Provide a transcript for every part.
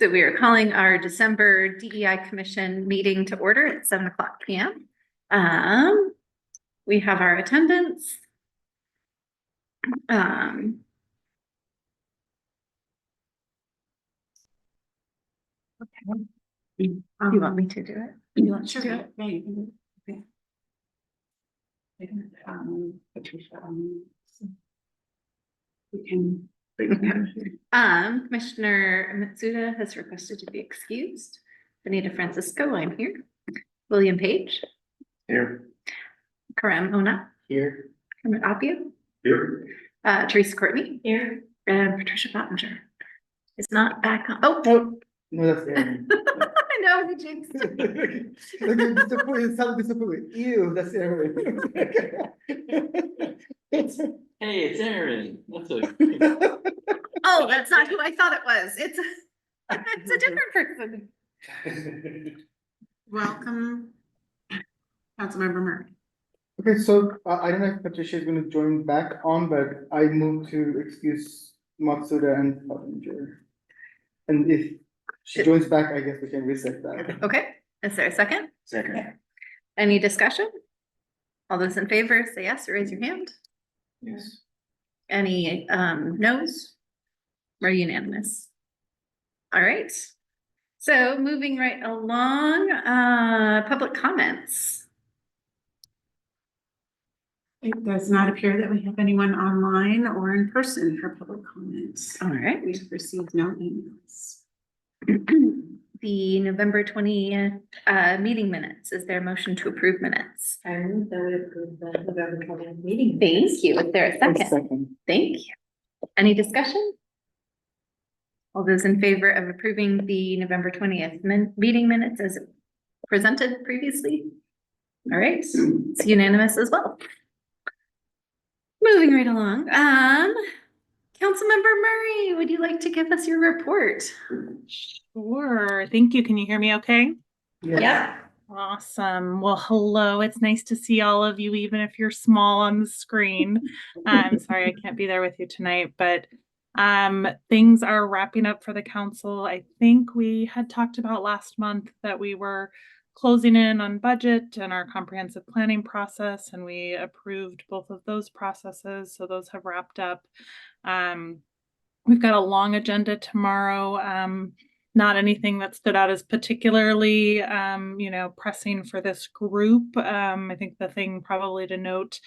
So we are calling our December DEI Commission meeting to order at 7:00 p.m. We have our attendance. Okay. You want me to do it? You want to do it? Yeah, you can do it. Okay. Commissioner Mitsuda has requested to be excused. Benita Francisco, I'm here. William Page. Here. Karam Ona. Here. Kermit Appiah. Here. Teresa Courtney. Here. And Patricia Pottinger is not back on. Oh, No, that's Aaron. I know, we jinxed it. It sounded disappointed. Ew, that's Aaron. Hey, it's Aaron. That's a Oh, that's not who I thought it was. It's a different person. Welcome, Councilmember Murray. Okay, so I don't know if Patricia is going to join back on, but I move to excuse Matsuda and Pottinger. And if she joins back, I guess we can reset that. Okay, is there a second? Second. Any discussion? All those in favor, say yes or raise your hand. Yes. Any no's? We're unanimous. All right. So moving right along, public comments. It does not appear that we have anyone online or in person for public comments. All right. We've received no emails. The November 20th meeting minutes. Is there a motion to approve minutes? I move that we approve the November 20th meeting. Thank you. Is there a second? Second. Thank you. Any discussion? All those in favor of approving the November 20th meeting minutes as presented previously? All right, it's unanimous as well. Moving right along, Councilmember Murray, would you like to give us your report? Sure. Thank you. Can you hear me okay? Yeah. Awesome. Well, hello. It's nice to see all of you, even if you're small on the screen. I'm sorry I can't be there with you tonight, but things are wrapping up for the council. I think we had talked about last month that we were closing in on budget and our comprehensive planning process, and we approved both of those processes. So those have wrapped up. We've got a long agenda tomorrow. Not anything that stood out as particularly, pressing for this group. I think the thing probably to note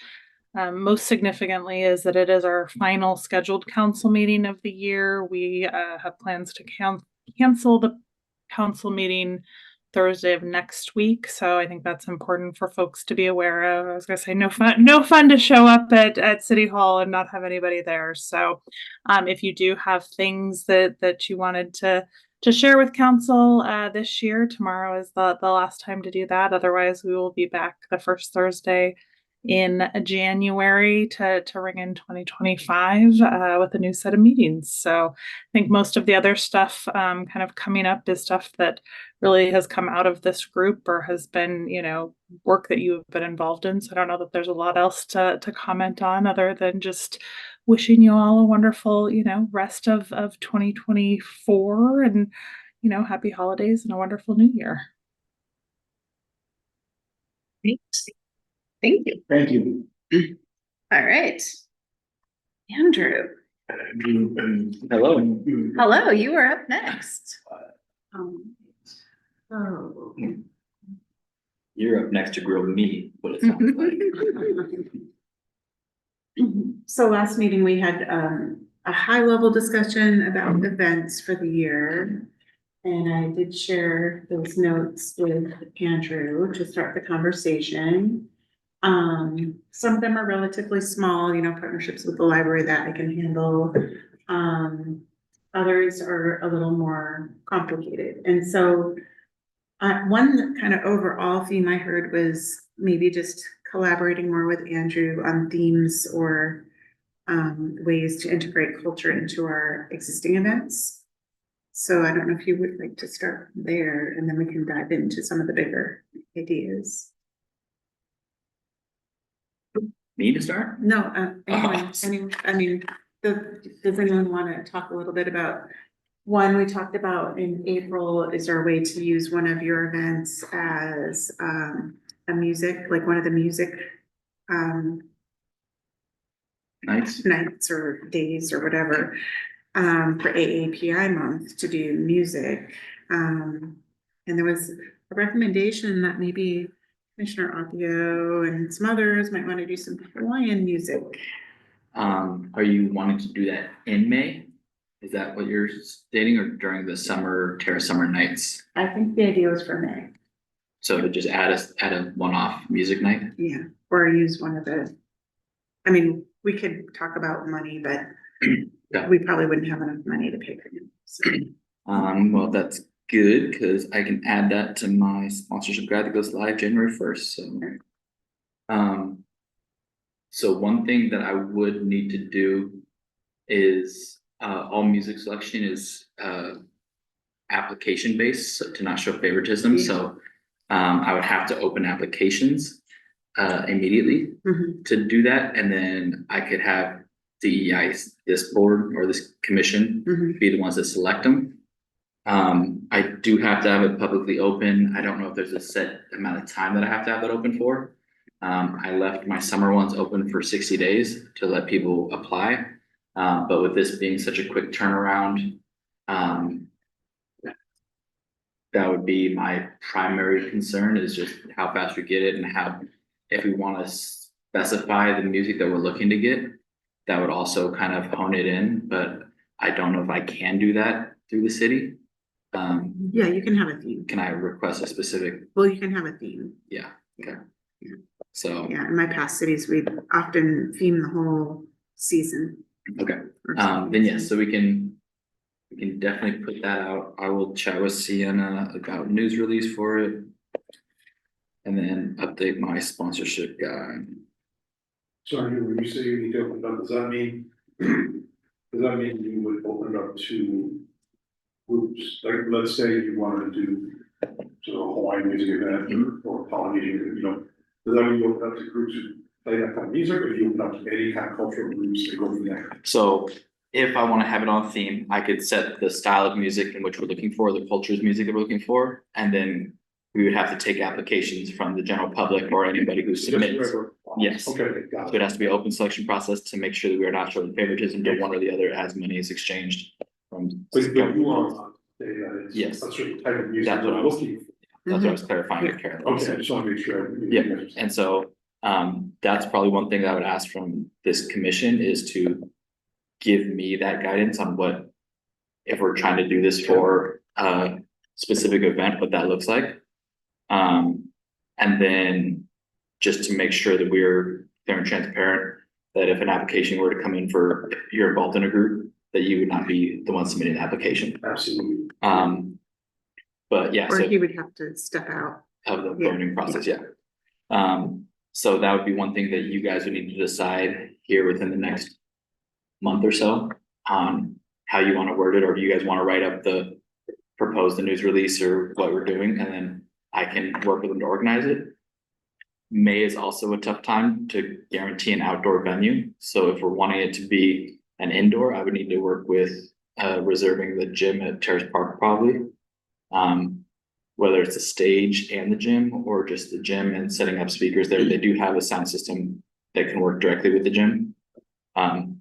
most significantly is that it is our final scheduled council meeting of the year. We have plans to cancel the council meeting Thursday of next week. So I think that's important for folks to be aware of. I was gonna say no fun to show up at City Hall and not have anybody there. So if you do have things that you wanted to share with council this year, tomorrow is the last time to do that. Otherwise, we will be back the first Thursday in January to ring in 2025 with a new set of meetings. So I think most of the other stuff kind of coming up is stuff that really has come out of this group or has been, work that you've been involved in. So I don't know that there's a lot else to comment on other than just wishing you all a wonderful, rest of 2024 and, happy holidays and a wonderful new year. Thanks. Thank you. Thank you. All right. Andrew. hello. Hello, you are up next. You're up next to grill me, what it sounds like. So last meeting, we had a high-level discussion about events for the year. And I did share those notes with Andrew to start the conversation. Some of them are relatively small, partnerships with the library that I can handle. Others are a little more complicated. And so one kind of overall theme I heard was maybe just collaborating more with Andrew on themes or ways to integrate culture into our existing events. So I don't know if you would like to start there and then we can dive into some of the bigger ideas. Me to start? No, anyone, does anyone want to talk a little bit about One we talked about in April, is there a way to use one of your events as a music, like one of the music Nice. nights or days or whatever, for AAPI month to do music. And there was a recommendation that maybe Commissioner Opio and some others might want to do some Hawaiian music. Are you wanting to do that in May? Is that what you're stating, or during the summer, Terrace summer nights? I think the idea was for May, So to just add a one-off music night? yeah, or use one of the, I mean, we could talk about money, but Yeah. we probably wouldn't have enough money to pay for it. So, Well, that's good, because I can add that to my sponsorship guide that goes live January 1st, so. So one thing that I would need to do is, all music selection is, application based, so to not show favoritism, so. I would have to open applications, immediately mhm, to do that, and then I could have DEI, this board or this commission, mhm. be the ones that select them. I do have to have it publicly open. I don't know if there's a set amount of time that I have to have it open for. I left my summer ones open for 60 days to let people apply. But with this being such a quick turnaround, that would be my primary concern, is just how fast we get it, and how, if we want to specify the music that we're looking to get, that would also kind of hone it in, but I don't know if I can do that through the city. Yeah, you can have a theme. Can I request a specific? Well, you can have a theme. Yeah, okay. Yeah. So, Yeah, in my past cities, we often theme the whole season. okay, or something. then yes, so we can definitely put that out. I will chat with Sienna about news release for it. And then update my sponsorship guide. Sorry, when you say you need to open it up, does that mean you would open it up to groups? Like, let's say you wanted to do sort of a Hawaiian music event or Polynesian, does that mean you open up to groups who play that kind of music, or do you open up to any kind of cultural groups to go from there? So if I want to have it on theme, I could set the style of music in which we're looking for, the culture's music that we're looking for, and then we would have to take applications from the general public or anybody who submits. Yes. Okay, got So it it. has to be an open selection process to make sure that we are not showing favoritism to one or the other as money is exchanged from. But you are on, it's Yes. a certain type of music That's what I we're was- looking for. That's what I was clarifying with Carolyn. Okay, I just want to make sure. Yeah, and so, that's probably one thing that I would ask from this commission, is to give me that guidance on what, if we're trying to do this for a specific event, what that looks like. And then just to make sure that we're clear and transparent, that if an application were to come in for, if you're involved in a group, that you would not be the one submitting the application. Absolutely. But yeah, Or so he would have to step out. of the Yeah. voting process, yeah. So that would be one thing that you guys would need to decide here within the next month or so on how you want to word it, or do you guys want to write up propose the news release or what we're doing, and then I can work with them to organize it. May is also a tough time to guarantee an outdoor venue, so if we're wanting it to be an indoor, I would need to work with reserving the gym at Terrace Park probably. Whether it's the stage and the gym, or just the gym and setting up speakers there, they do have a sound system that can work directly with the gym.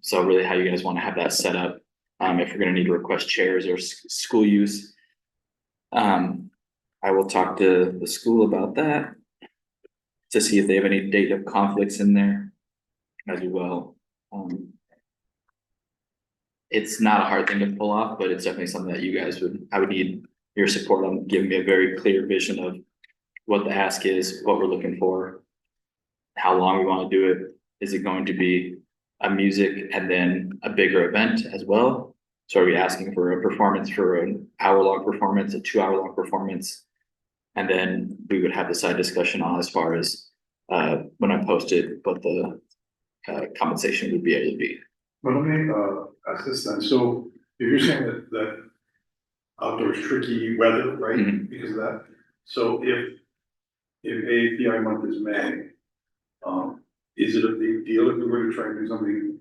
So really how you guys want to have that set up, if you're gonna need to request chairs or school use. I will talk to the school about that to see if they have any date of conflicts in there as well. It's not a hard thing to pull off, but it's definitely something that you guys I would need your support on giving me a very clear vision of what the ask is, what we're looking for, how long we want to do it. Is it going to be a music and then a bigger event as well? So are we asking for a performance, for an hour-long performance, a 2-hour-long performance? And then we would have the side discussion on, as far as when I post it, what the compensation would be able to be. But let me ask this then, so if you're saying that outdoors tricky weather, right, Mhm. because of that, so if AAPI month is May, is it a big deal if we were to try and do something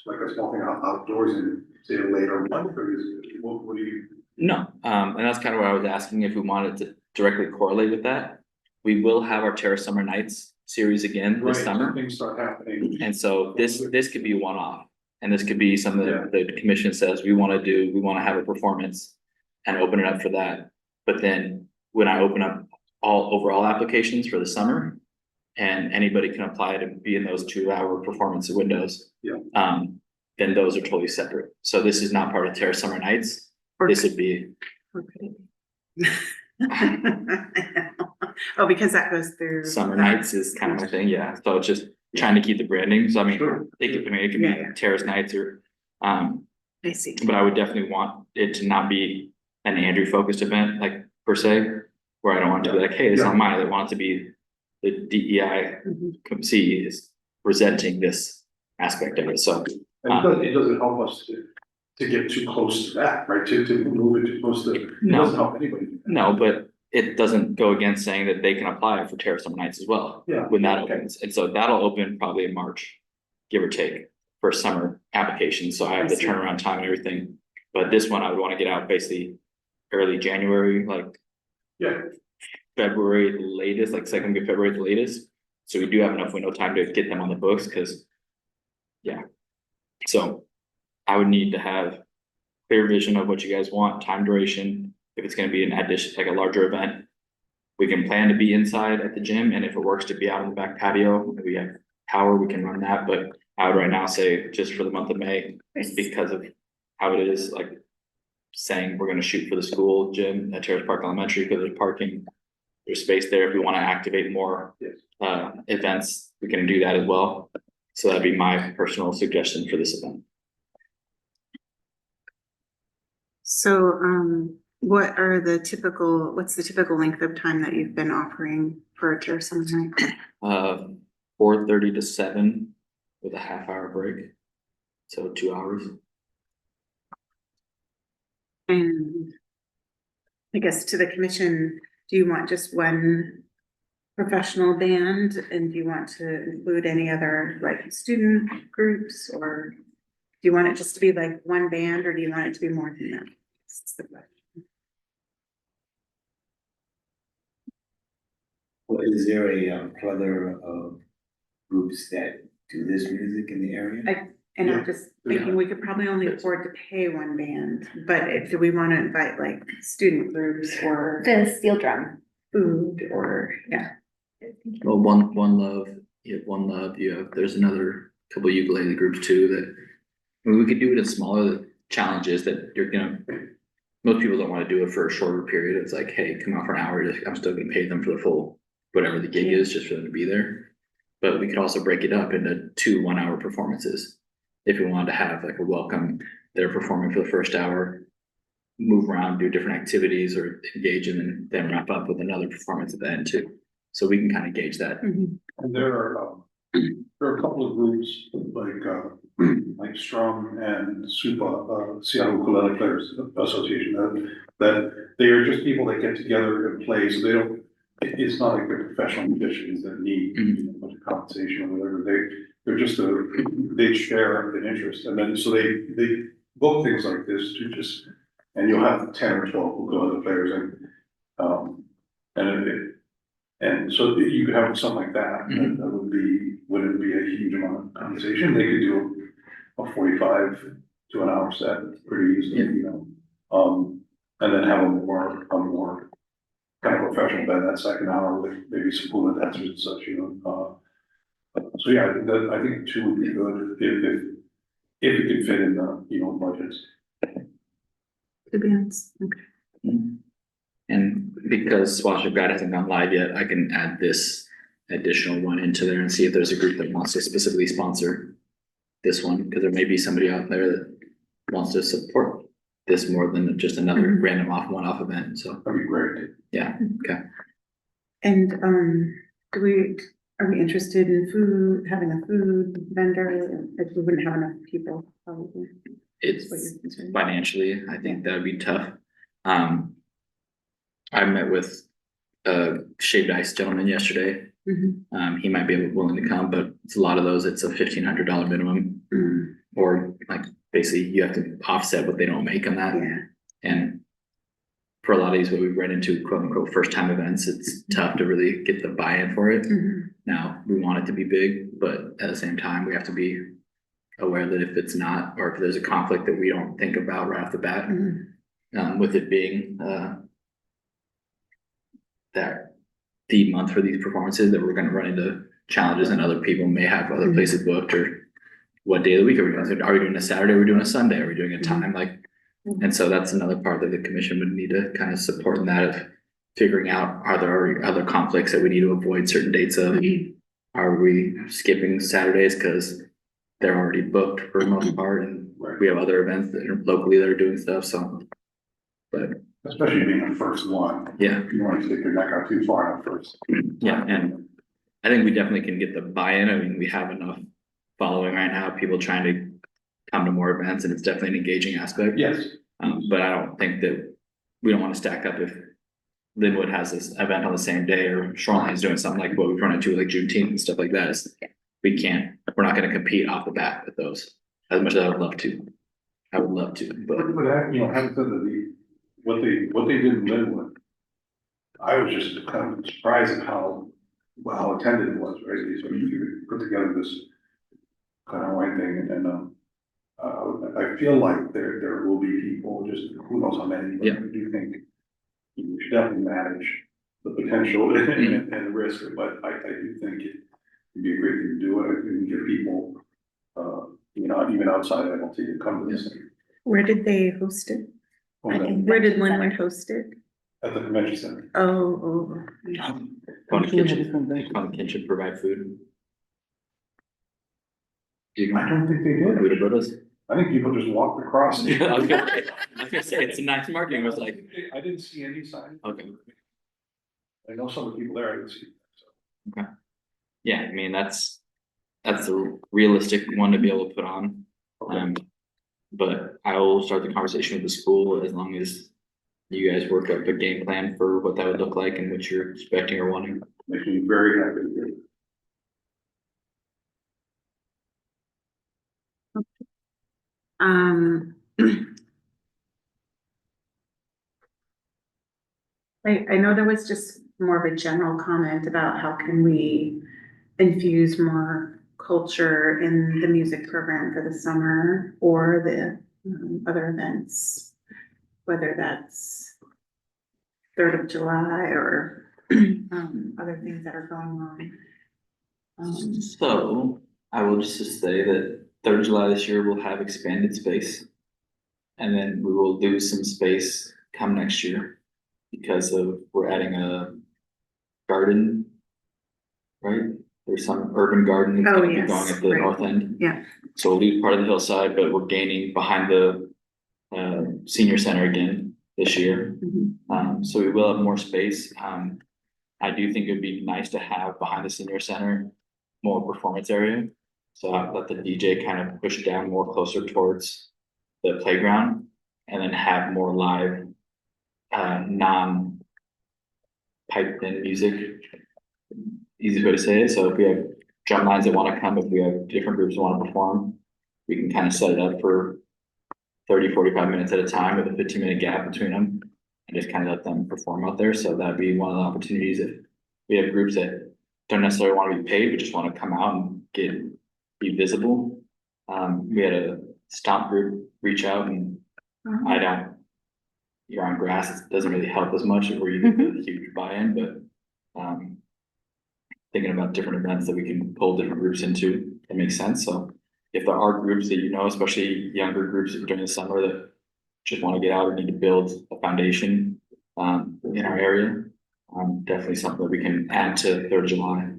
like a small thing outdoors and say a later month, or is, what do you? No, and that's kind of what I was asking, if we wanted to directly correlate with that. We will have our Terrace Summer Nights series again this Right, summer. things start happening. And so this could be one-off, and this could be something that the commission says we wanna do, we wanna have a performance. And open it up for that, but then when I open up all overall applications for the summer. And anybody can apply to be in those 2-hour performance windows. Yeah. Then those are totally separate, so this is not part of Terrace Summer Nights, this would be, Or could it be? Oh, because that goes through. Summer Nights is kind of my thing, yeah, so it's just trying to keep the branding, so I mean, Sure. it could Yeah, be yeah. Terrace Nights or. I see. But I would definitely want it to not be an Andrew focused event, like per se, where I don't want it to be like, hey, it's not mine, I want it to be the DEI Mhm. C is presenting this aspect of it, so. And it doesn't help us to get too close to that, right, to move it too close to, it No. doesn't help anybody. No, but it doesn't go against saying that they can apply for Terrace Summer Nights as well. Yeah. When that Okay. opens, and so that'll open probably in March, give or take, for summer applications, so I have the I see. turnaround time and everything. But this one, I would wanna get out basically early January, like Yeah, February at the latest, like second week of February at the latest. So we do have enough window time to get them on the books, cause. Yeah. So I would need to have clear vision of what you guys want, time duration, if it's gonna be an addition, like a larger event. We can plan to be inside at the gym, and if it works to be out on the back patio, if we have power, we can run that, but I would right now say just for the month of May, because of how it is, like. Saying we're gonna shoot for the school gym at Terrace Park Elementary, because there's parking. There's space there if we wanna activate more Yes. events, we can do that as well. So that'd be my personal suggestion for this event. So, what's the typical length of time that you've been offering for a Terrace Summer Night? 4:30 to 7 with a half-hour break. So 2 hours. And I guess to the commission, do you want just one professional band? And do you want to include any other like student groups, or do you want it just to be like one band, or do you want it to be more than that? That's the question. Well, is there a plethora of groups that do this music in the area? And Yeah. I'm just thinking we could probably only afford to pay one band, but do we want to invite like student groups or The steel drum. food or, yeah. Well, one love, you have One Love, there's another couple ukulele groups too that. I mean, we could do it in smaller challenges that you're gonna. Most people don't wanna do it for a shorter period, it's like, hey, come out for an hour, I'm still gonna pay them for the full, whatever the gig is, just for them to be there. But we could also break it up into 2 1-hour performances. If we wanted to have like a welcome, they're performing for the first hour. Move around, do different activities or engage and then wrap up with another performance at the end too. So we can kind of gauge that. Mhm. and there are a couple of groups like Strum and SUPA, Seattle Ukulele Players Association, that they are just people that get together and play, so they don't, it's not like they're professional musicians that need a bunch of compensation or whatever, they're just they share an interest, and then, so they book things like this to just, and you'll have 10 or 12 ukulele players, and so you could have something like that, and that wouldn't be a huge amount of compensation, they could do a 45 to an hour set pretty easily, and then have a more kind of professional band that second hour with maybe some hula dancers and such, so yeah, I think 2 would be good if it could fit in the, budgets. The bands, okay. And because Swashbuck Guide hasn't gone live yet, I can add this additional one into there and see if there's a group that wants to specifically sponsor this one, because there may be somebody out there that wants to support this more than just another random one-off event, so. That'd be great. Yeah, okay. And, are we interested in food, having a food vendor? If we wouldn't have enough people, probably. It's What you're concerned. financially, I think that would be tough. I met with a shaved ice gentleman yesterday. Mhm. He might be willing to come, but it's a lot of those, it's a $1,500 minimum. or like basically you have to offset what they don't make on that. Yeah. And for a lot of these, what we run into quote unquote first time events, it's tough to really get the buy-in for it. Mhm. Now, we want it to be big, but at the same time, we have to be aware that if it's not, or if there's a conflict that we don't think about right off the bat, Mhm. with it being, that the month for these performances, that we're gonna run into challenges and other people may have other places booked, or what day of the week are we doing? Are we doing a Saturday? Are we doing a Sunday? Are we doing a time? Like, and so that's another part that the commission would need to kind of support in that, of figuring out, are there other conflicts that we need to avoid certain dates of? Are we skipping Saturdays because they're already booked for the most part, and we have other events that are locally that are doing stuff, so. But Especially being the first one. yeah, You don't want to stick your neck out too far at first. yeah, and I think we definitely can get the buy-in. I mean, we have enough following right now, people trying to come to more events, and it's definitely an engaging aspect. Yes. But I don't think that, we don't want to stack up if Linwood has this event on the same day, or Shoreline's doing something like what we've run into, like Juneteenth and stuff like that. We're not gonna compete off the bat with those, as much as I would love to. I would love to, but But that, you know, having said that, what they did in Linwood, I was just kind of surprised at how well attended it was, right? They sort of put together this kind of white thing, and I feel like there will be people, just who knows how many, but I Yeah. do think you should definitely manage the potential and risk, but I do think it'd be a great thing to do it. I think get people, you know, even outside MLT to come to this thing. Where did they host it? Where did Linwood host it? At the convention center. Oh. County Actually, Kitchen, different things. County Kitchen provide food. Do you I don't think they did. food about us? I think people just walked across. I was gonna say, it's a nice marketing, was like, I didn't see any sign. okay, I know some of the people there, I didn't see. So. yeah, I mean, that's a realistic one to be able to put on. But I will start the conversation with the school, as long as you guys work up a game plan for what that would look like and what you're expecting or wanting. Makes me very happy to hear. Um. I know there was just more of a general comment about how can we infuse more culture in the music program for the summer, or the other events, whether that's 3rd of July or other things that are going on. So I will just say that 3rd of July this year will have expanded space. And then we will lose some space come next year, because we're adding a garden, right? There's some urban garden that's Oh, gonna be yes, going at the right. north end. Yeah. So we'll leave part of the hillside, but we're gaining behind the senior center again this year. So we will have more space. I do think it'd be nice to have behind the senior center more performance area. So I'll let the DJ kind of push it down more closer towards the playground, and then have more live, non piped in music. Easy way to say it. So if we have drum lines that want to come, if we have different groups that want to perform, we can kind of set it up for 30-45 minutes at a time with a 15-minute gap between them, and just kind of let them perform out there. So that'd be one of the opportunities. If we have groups that don't necessarily want to be paid, but just want to come out and be visible. We had a stomp group reach out, and you're on grass, it doesn't really help as much where you get the huge buy-in, but thinking about different events that we can pull different groups into, it makes sense. So if there are groups that, you know, especially younger groups during the summer that just want to get out or need to build a foundation in our area, definitely something that we can add to 3rd of July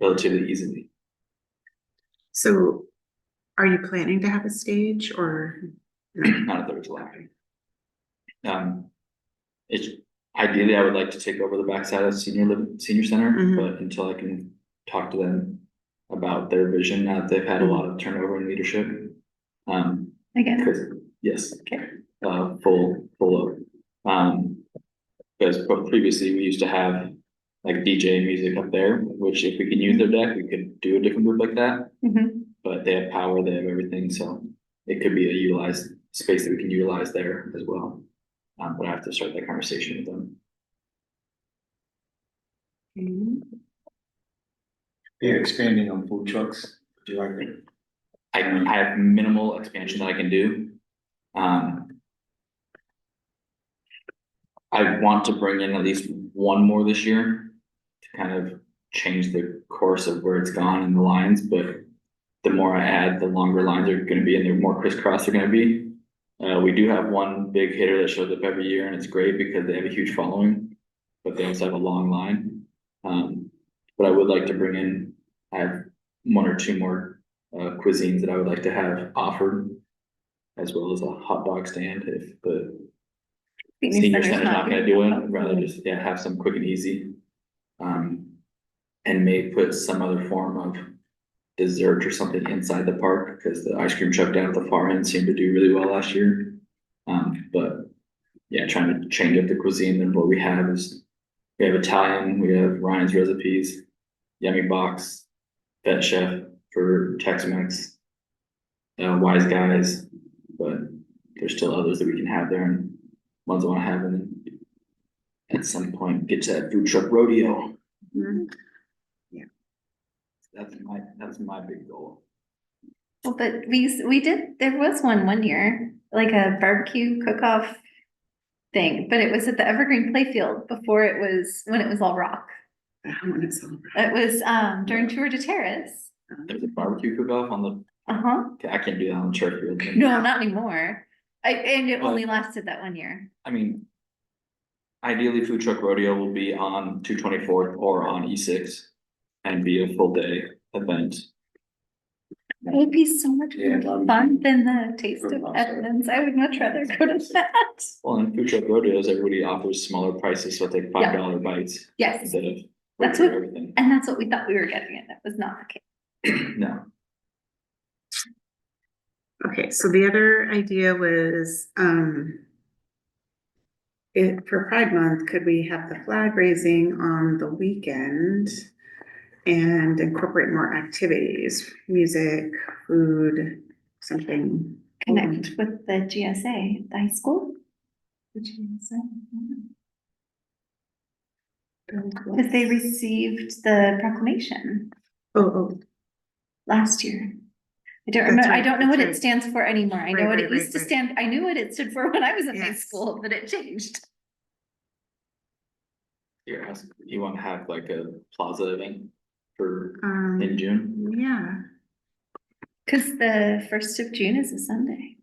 relatively easily. So are you planning to have a stage, or? Not a 3rd of July. It's ideally, I would like to take over the backside of senior center, but until I can talk to them about their vision, now that they've had a lot of turnover in leadership. Again, Yes. Okay. Full of, because previously we used to have like DJ music up there, which if we can use their deck, we could do a different group like that. But they have power, they have everything, so it could be a utilized space that we can utilize there as well. But I have to start that conversation with them. They're expanding on food trucks. Do you like it? I have minimal expansion that I can do. I want to bring in at least one more this year to kind of change the course of where it's gone in the lines, but the more I add, the longer lines are gonna be and the more crisscross they're gonna be. We do have one big hitter that shows up every year and it's great because they have a huge following, but they also have a long line. But I would like to bring in, I have one or two more cuisines that I would like to have offered, as well as a hot dog stand if the senior center's not gonna do it, I'd rather just, yeah, have some quick and easy. And may put some other form of dessert or something inside the park, because the ice cream truck down at the far end seemed to do really well last year. But yeah, trying to change up the cuisine, and what we have is, we have Italian, we have Ryan's Recipes, Yummy Box, Vet Chef for Tex-Mex, Wise Guys, but there's still others that we can have there, and ones I wanna have, and then at some point get to that food truck rodeo. Mhm. That's my big goal. Well, but we did, there was one year, like a barbecue cook-off thing, but it was at the Evergreen Playfield before it was, when it was all rock. That one is all It right. was during Tour de Terrace. There's a barbecue cook-off on the, Uh-huh. okay, I can't do that on the church field. No, not anymore. And it Well- only lasted that 1 year. I mean, ideally, food truck rodeo will be on 224th or on E6 and be a full day event. It would be so much Yeah, more barbecue. fun than the Taste of Awesome. Edmonds. I would much rather go to that. Well, in food truck rodeos, everybody offers smaller prices, so it's like $5 bites Yes, instead of That's regular what- everything. and that's what we thought we were getting, and it was not the case. No, Okay, so the other idea was, for Pride Month, could we have the flag raising on the weekend? And incorporate more activities, music, food, something. Connect with the GSA, the high school. The GSA. Because they received the proclamation Oh, last year. I don't That's remember, I right, don't know what that's it right. stands for anymore. I know Right, what it right, used to right. stand, I knew what it stood for when I was in high Yes. school, but it changed. you're asking, you wanna have like a plaza event for, in oh, June? yeah. Cause the 1st of June is a Sunday.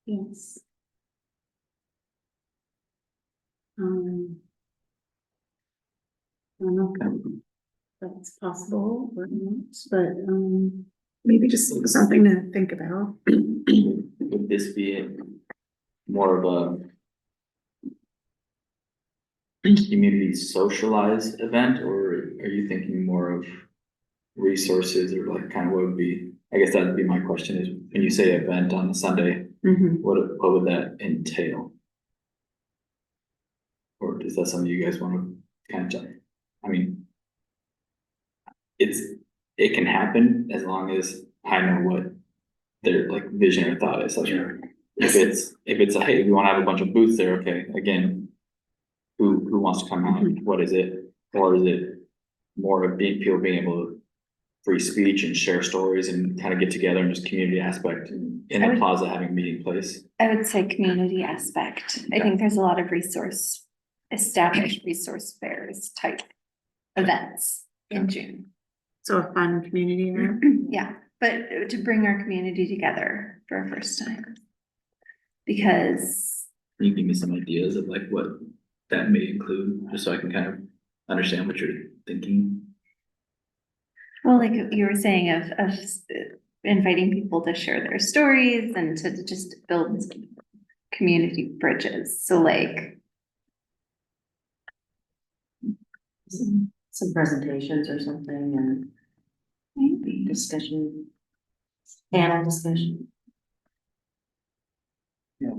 Yes. I don't know if that's possible or not, but, maybe just something to think about. Would this be more of a community socialized event, or are you thinking more of resources, or like kind of what would be, I guess that'd be my question, is when you say event on the Sunday, Mhm. what would that entail? Or is that something you guys wanna kind of, I mean, it can happen as long as I know what their like vision or thought is, like, if it's a, hey, we wanna have a bunch of booths there, okay, again, who wants to come out, what is it? Or is it more of people being able to free speech and share stories and kind of get together and just community aspect in I the would- plaza having a meeting place? I would say community aspect. I think there's a lot of established resource fairs type events in June. So a fun community event. Yeah, but to bring our community together for a first time. Because, Can you give me some ideas of like what that may include, just so I can kind of understand what you're thinking? well, like you were saying of just inviting people to share their stories and to just build community bridges. So like, Some presentations or something and maybe. discussion. Panel discussion. You know,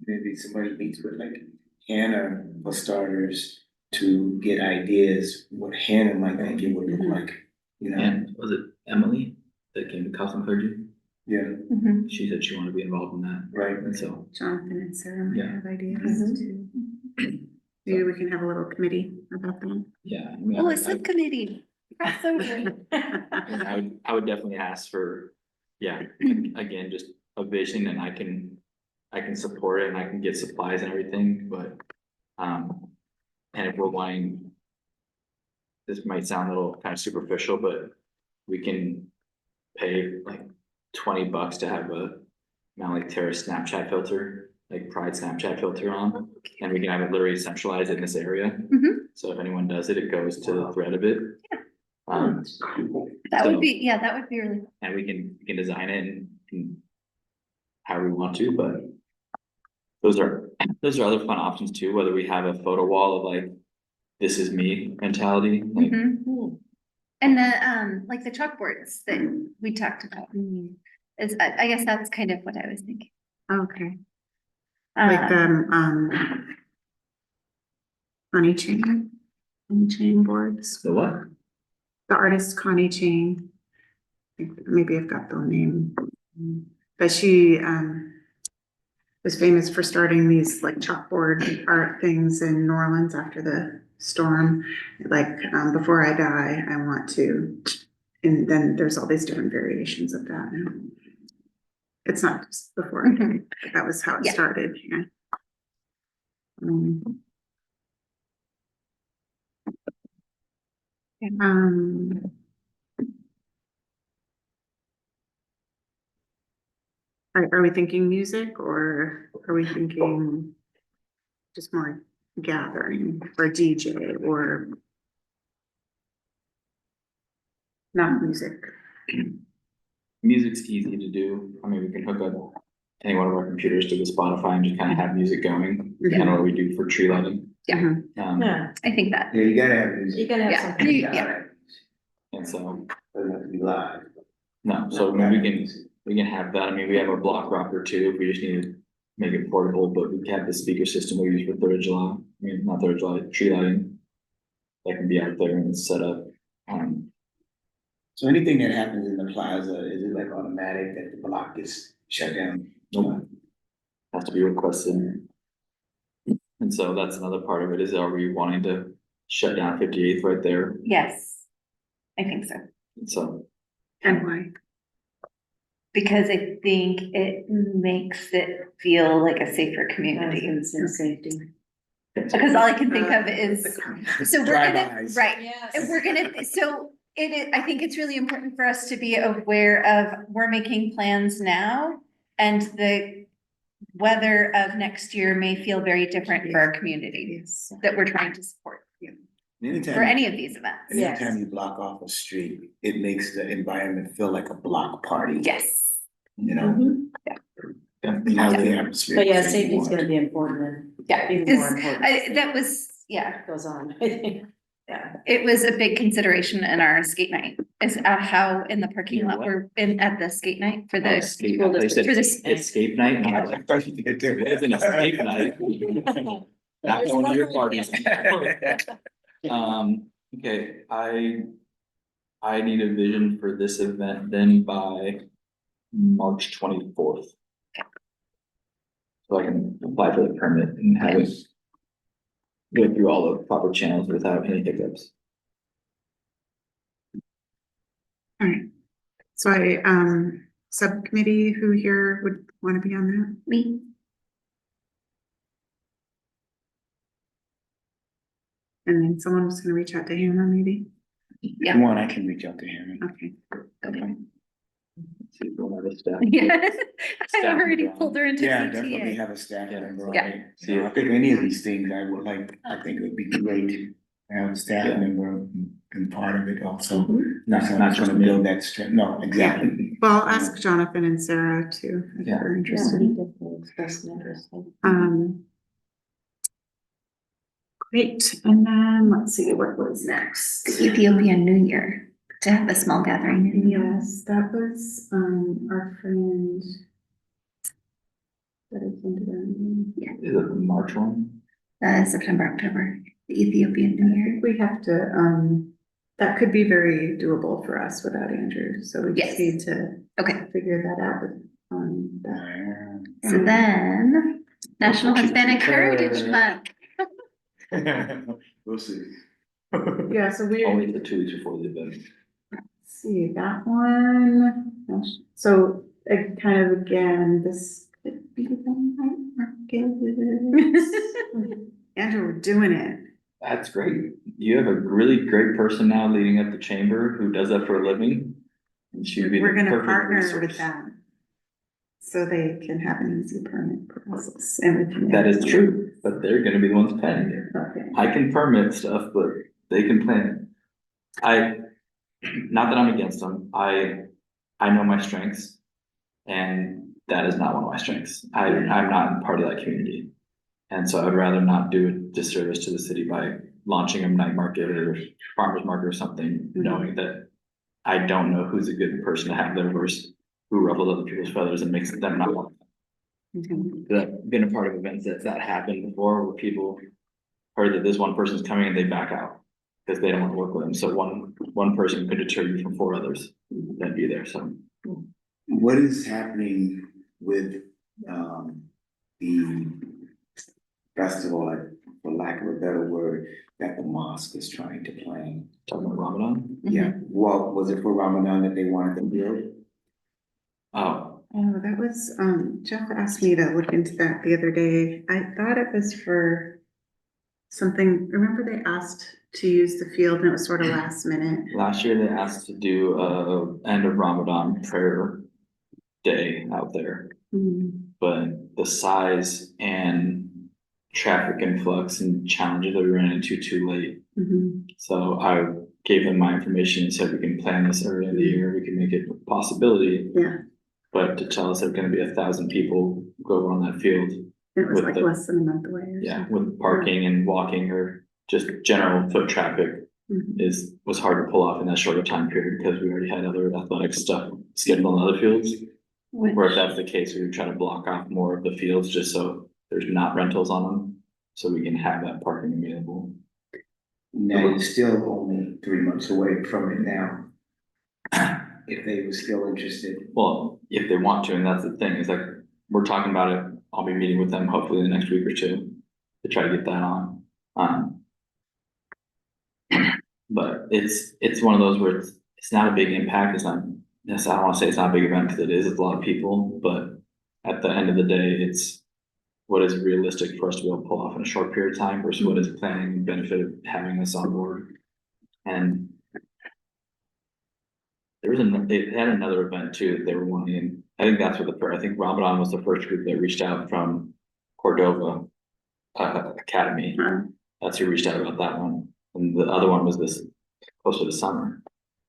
maybe somebody meets with like Hannah for starters to get ideas what Hannah might think it would look like, you know? And was it Emily? that came to Custom Clergy. Yeah, Mhm. She said she wanted to be involved in that, right. and so, Jonathan and Sarah might Yeah. have ideas Mhm. too. Maybe we can have a little committee about that. yeah. I mean, Oh, I- a subcommittee. Crossover. I would definitely ask for, yeah, again, just a vision and I can support it and I can get supplies and everything, but, and if we're wanting, this might sound a little kind of superficial, but we can pay like $20 to have a Mountlake Terrace Snapchat filter, like Pride Snapchat filter on, and we can have it literally centralized in this area. Mhm. So if anyone does it, it goes to the thread of it. Um, That would So- be, yeah, that would be really, and we can design it and however we want to, but those are other fun options too, whether we have a photo wall of like, this is me mentality, like, Mhm. And like the chalkboards that we talked about. Is, I guess that's kind of what I was thinking. Okay, like Connie Chain boards, the what? the artist Connie Chain. I think maybe I've got the name, but she was famous for starting these like chalkboard art things in New Orleans after the storm. Like, before I die, I want to, and then there's all these different variations of that now. It's not just before, I die, but that was how it Yeah. started, yeah. Um, are we thinking music or are we thinking just more gathering or DJ or not music? Music's easy to do. I mean, we can hook up any one of our computers to the Spotify and just kind of have music going. Mhm. Kind of what we do for tree lighting. Yeah. Mhm. Yeah, I think that, Yeah, you gotta have music. you gotta have Yeah. something. Yeah. And so, Doesn't have to be live. no, so I mean, we can have that. I mean, we have our block rocker too, if we just need to make it portable, but we have the speaker system we use for 3rd of July. I mean, not 3rd of July, tree lighting. That can be out there and it's set up. So anything that happens in the plaza, is it like automatic that the block gets shut down? Nope. Has to be requested. And so that's another part of it, is are we wanting to shut down 58th right there? yes, I think so. And so, And why? Because I think it makes it feel like a safer community. Safety. Because all I can think of is, so we're gonna, Drive-bys. right, Yes. and we're gonna, so I think it's really important for us to be aware of, we're making plans now. And the weather of next year may feel very different for our community Yes. that we're trying to support Anytime. for any of these events. Yes. Anytime you block off a street, it makes the environment feel like a block party. Yes, You know? Mhm. You know, the atmosphere. But yeah, safety's gonna be important, yeah, even more Is- important. that was, yeah, Goes on, I think, yeah. it was a big consideration in our skate night, is how in the parking lot, we're in at the skate night for the. escape, School they said For this- escape night, and I was like, it isn't escape night. Not going to your parties. Okay, I need a vision for this event then by March 24th. So I can apply for the permit and have it go through all the proper channels without any hiccups. All right. So subcommittee, who here would want to be on that? Me, And then someone was gonna reach out to Hannah, maybe? Yeah. One, I can reach out to him. Okay. okay. See if we'll have a staff. Yes, I Staff already around. pulled her into Yeah, definitely CTA. have a staff Yeah. member on Yeah. it. You know, I think any of these things I would like, I think it would be great to have a staff Yeah. member and part of it also. Not Not just trying to me. build that strength, no, exactly. Well, I'll ask Jonathan and Sarah too, if Yeah. they're Yeah, interested. he definitely expressed an interest. Great, and then let's see, what was next? The Ethiopian New Year, to have a small gathering. Yes, that was, our friend. That is into them. Is it the March one? September, October, the Ethiopian New I Year. think we have to, that could be very doable for us without Andrew, so we Yes. just need to Okay, figure that out with, that. so then National Hispanic Heritage Month. We'll see. Yeah, so we. Only the 2 weeks before the event. See, that one, so kind of again, this could be the night. Andrew, we're doing it. That's great. You have a really great person now leading up the chamber who does that for a living. And she would be the We're gonna perfect partner resource. with them. So they can have an easy permit process and we can. That is true, but they're gonna be the ones planning it. Okay. I can permit stuff, but they can plan it. Not that I'm against them, I know my strengths. And that is not one of my strengths. I'm not part of that community. And so I'd rather not do a disservice to the city by launching a night market or farmer's market or something, knowing that I don't know who's a good person to have there versus who ruffles other people's feathers and makes them not want Mhm. that. I've been a part of events that happened before where people heard that this one person's coming and they back out because they don't want to work with them. So one person could deter you from 4 others that be there. So What is happening with, the festival, like, for lack of a better word, that the mosque is trying to plan? talking about Ramadan. Yeah, well, was it for Ramadan that they wanted to build? Oh, Oh, that was, Jeff asked me to look into that the other day. I thought it was for something, remember they asked to use the field and it was sort of last minute. last year they asked to do end of Ramadan prayer day out there, but the size and traffic influx and challenges that we ran into too late. Mhm. So I gave them my information and said, we can plan this early in the year, we can make it a possibility. Yeah, But to tell us there's gonna be 1,000 people go over on that field, it was With like the- less than a month away or yeah, something. with parking and walking or just general foot traffic Mhm. was hard to pull off in that shorter time period because we already had other athletic stuff scheduled on other fields. Where if that's the case, we would try to block off more of the fields just so there's not rentals on them, so we can have that parking available. Now, you're still only 3 months away from it now. If they were still interested. Well, if they want to, and that's the thing, is like, we're talking about it, I'll be meeting with them hopefully in the next week or 2 to try to get that on. But it's one of those where it's not a big impact, it's not, yes, I don't wanna say it's not a big event, because it is, it's a lot of people, but at the end of the day, it's what is realistic for us to be able to pull off in a short period of time versus what is planning and benefit of having us on board. And they had another event too that they were wanting, and I think that's what I think Ramadan was the first group that reached out from Cordova Academy. That's who reached out about that one, and the other one was this closer to summer.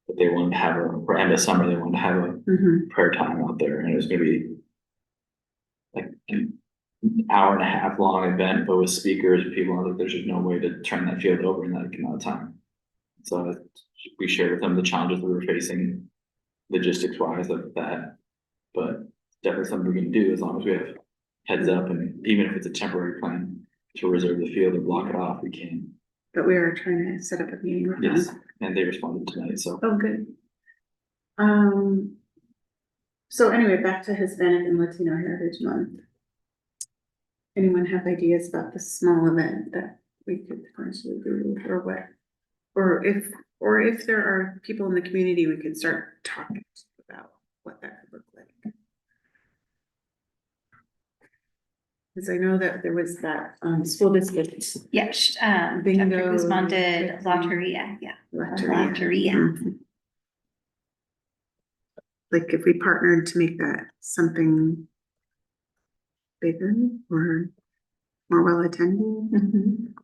But they wanted to have for end of summer, they wanted to have a Mhm. prayer time out there, and it was gonna be like an hour and a half long event, but with speakers, people, like, there's just no way to turn that field over in that amount of time. So we shared with them the challenges we were facing, logistics wise of that, but definitely something we can do as long as we have heads up, and even if it's a temporary plan to reserve the field or block it off, we can. But we are trying to set up a meeting with them. Yes, and they responded tonight, so. Oh, good. So anyway, back to Hispanic and Latino Heritage Month. Anyone have ideas about the small event that we could potentially do or what? Or if there are people in the community, we could start talking about what that could look like. Because I know that there was that, school district. Yeah, Bingo. Dr. Guzman did Loteria, yeah. Loteria. Loteria. Mhm. Like if we partnered to make that something bigger or more well attended. Mhm.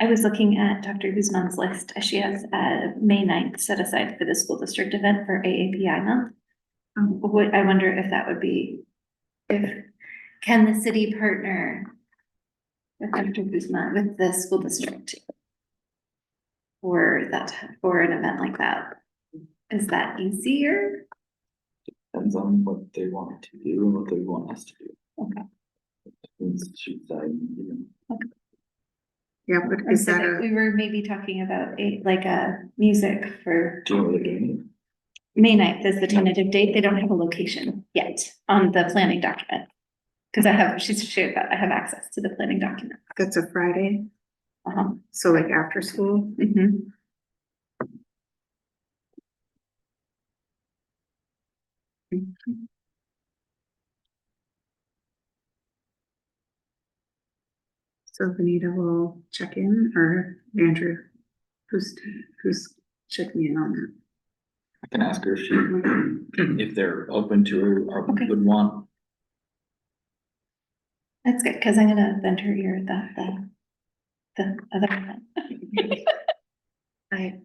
I was looking at Dr. Guzman's list. She has May 9th set aside for the school district event for AAPI month. I wonder if that would be, can the city partner with Dr. Guzman, with the school district? For an event like that? Is that easier? Depends on what they want to do and what they want us to do. Okay. Shoot that, you know. Yeah, but And is so that that a, we were maybe talking about a music for Do you know the game? May 9th is the tentative date. They don't have a location yet on the planning document. Cause she's shared that, I have access to the planning document. that's a Friday, Uh-huh. so like after school? Mhm. So Benita will check in, or Andrew, who's checking in on that? I can ask her if they're open to or Okay. would want. That's good, cause I'm gonna vent her ear the other one. Right,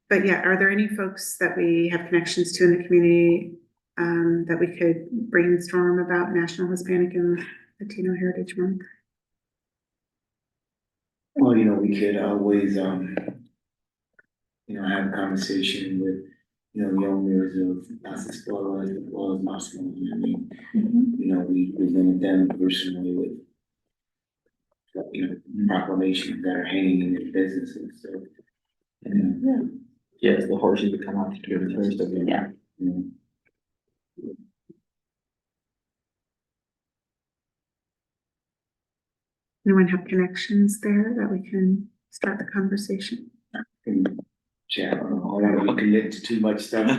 but yeah, are there any folks that we have connections to in the community, that we could brainstorm about National Hispanic and Latino Heritage Month? Well, we could always, have a conversation with, the owners of Las Escuelas as well as Moscow. I mean, we presented them personally with, proclamations that are hanging in their businesses, so. Yes, the horses would come out to do the Thursday. Yeah. Anyone have connections there that we can start the conversation? Yeah, I don't want to commit to too much stuff.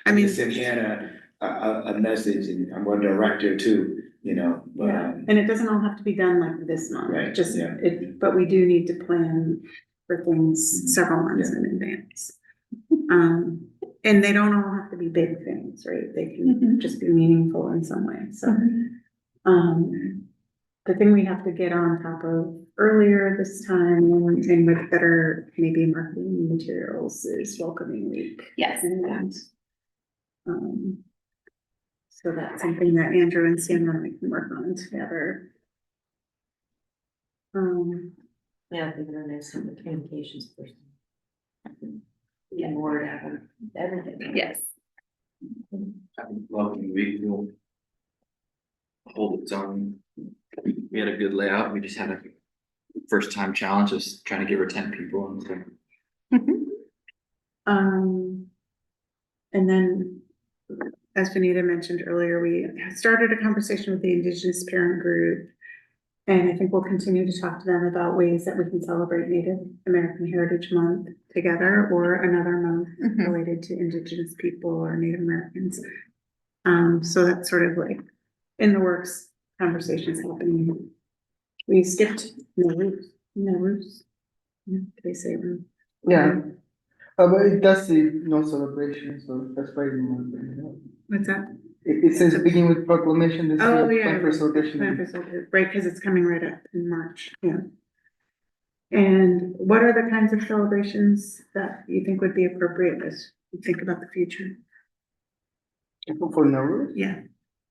I mean, Send Hannah a message, and I'm going to direct her too, but, yeah, and it doesn't all have to be done like this month, Right, just, yeah. but we do need to plan for things several months in advance. And they don't all have to be big things, right? They can just be meaningful in some way, so. The thing we have to get on top of earlier this time and with better maybe marketing materials is welcoming week. Yes. And, so that's something that Andrew and Sandra can work on together. Yeah, I think they're next to the communications person. Yeah, word out, everything. Yes. Welcome week, we'll hold its own. We had a good layout. We just had a first time challenge, just trying to get 10 people and so. And then, as Vanita mentioned earlier, we started a conversation with the Indigenous parent group. And I think we'll continue to talk to them about ways that we can celebrate Native American Heritage Month together or another month related to Indigenous people or Native Americans. So that's sort of like in the works, conversations happening. We skipped Nowruz. Did they say room? Yeah. But it does say no celebration, so that's why I remember. What's that? It says begin with proclamation this Oh, year, yeah. plan for celebration. Plan for celebration, right, because it's coming right up in March, yeah. And what are the kinds of celebrations that you think would be appropriate as you think about the future? For Nowruz? Yeah,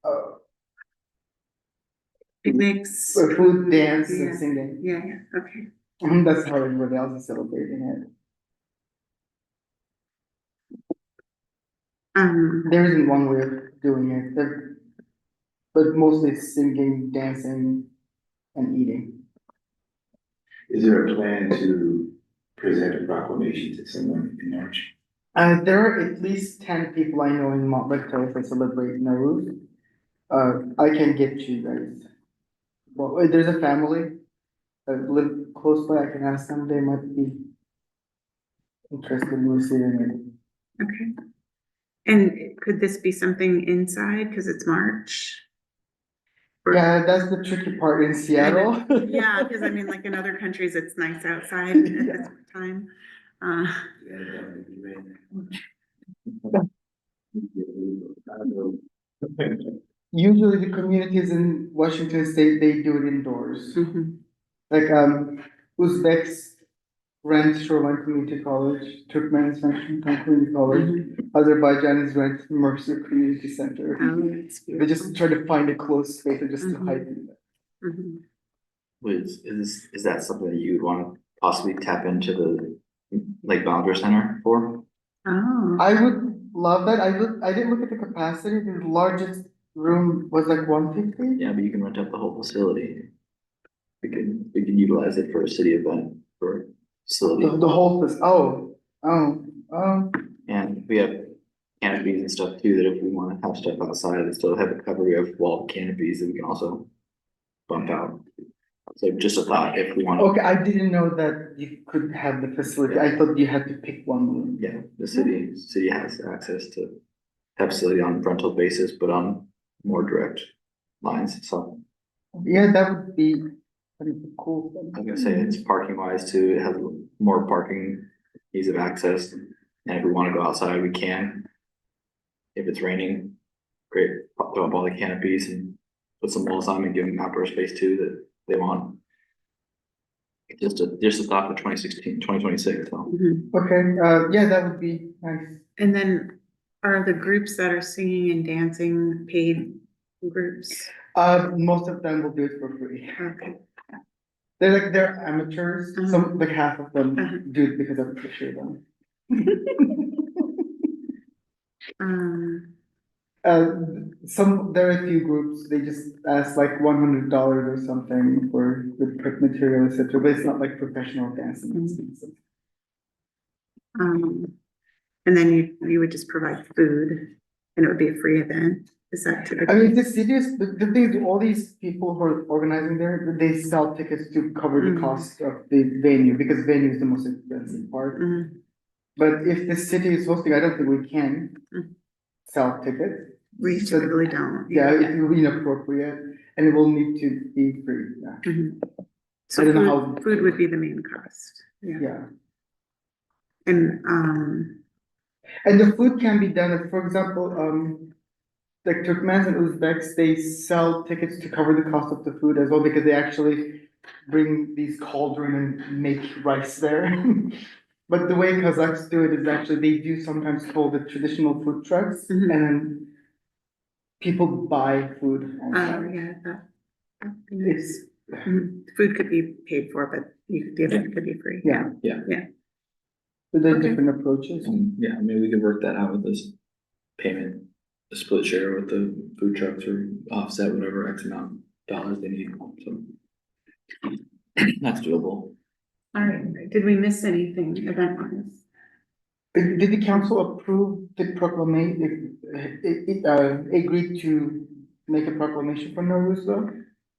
Uh, picnics. for food, dance, Yeah. and singing. Yeah, okay. That's how everybody else is celebrating it. There isn't one way of doing it, but mostly singing, dancing, and eating. is there a plan to present a proclamation to someone in March? There are at least 10 people I know in Mountlake that celebrate Nowruz. I can get you guys. Well, there's a family that live close by, I can ask them, they might be interested in receiving it. Okay. And could this be something inside, because it's March? Or- Yeah, that's the tricky part in Seattle. Yeah, because I mean, like in other countries, it's nice outside at this time. Yeah, definitely ready. Usually the communities in Washington State, they do it indoors. Like, Uzbeks rent Shoreline Community College, Turkmen's rent Community College, Azerbaijanis rent Mercer Community Center. Oh, that's They just try to find a closed space and just to hide in there. Is that something that you would want to possibly tap into the Lake Boundary Center for? Oh, I would love that. I didn't look at the capacity. The largest room was like 150. Yeah, but you can rent out the whole facility. we can utilize it for a city event for facility. The whole, oh, And we have canopies and stuff too, that if we wanna have stuff outside and still have it covered, we have wall canopies that we can also bump out. So just a thought, if we wanna, okay, I didn't know that you could have the facility, I thought you had to pick one. yeah, the city has access to have facility on a rental basis, but on more direct lines, so. Yeah, that would be pretty cool. I'm gonna say it's parking wise too, it has more parking, ease of access, and if we wanna go outside, we can. If it's raining, great, throw up all the canopies and put some walls on and give them outdoor space too that they want. Just a thought for 2026, so. Mhm. Okay, yeah, that would be nice. And then are the groups that are singing and dancing paid groups? Most of them will do it for free. Okay. They're amateurs, some, like half of them Uh-huh. do it because I appreciate them. Um, There are a few groups, they just ask like $100 or something for the prep material, etc., but it's not like professional dancing. and then you would just provide food and it would be a free event? Is that I typical? mean, the city is, the thing is, all these people who are organizing there, they sell tickets to cover the cost of the venue, because venue is the most expensive part. Mhm. But if the city is hosting, I don't think we can sell tickets. We So, typically don't. yeah, it will be inappropriate, and it will need to be free, yeah. Mhm. I So don't know how- food would be the main cost, yeah. Yeah. And, And the food can be done, for example, like Turkmens and Uzbeks, they sell tickets to cover the cost of the food as well, because they actually bring these cauldron and make rice there. But the way Kazakhs do it is actually, they do sometimes hold the traditional food trucks, and then people buy food on site. yeah, that'd be nice. It's, Food could be paid for, but the event could be free. yeah. Yeah. So there are Okay. different approaches. Yeah, maybe we could work that out with this payment, the split share with the food trucks or offset whatever X amount of dollars they need, so. That's doable. All right, did we miss anything event wise? Did the council approve the proclamation, agreed to make a proclamation for Nowruz though?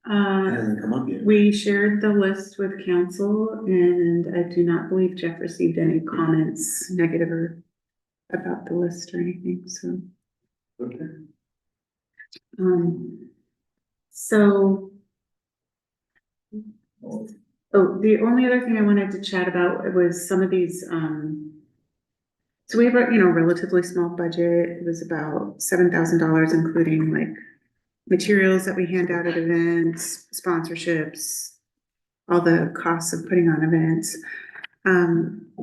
Hasn't come up yet. We shared the list with council and I do not believe Jeff received any comments, negative or about the list or anything, so. Okay. So. Oh, the only other thing I wanted to chat about was some of these, so we have a, relatively small budget. It was about $7,000, including like materials that we hand out at events, sponsorships, all the costs of putting on events.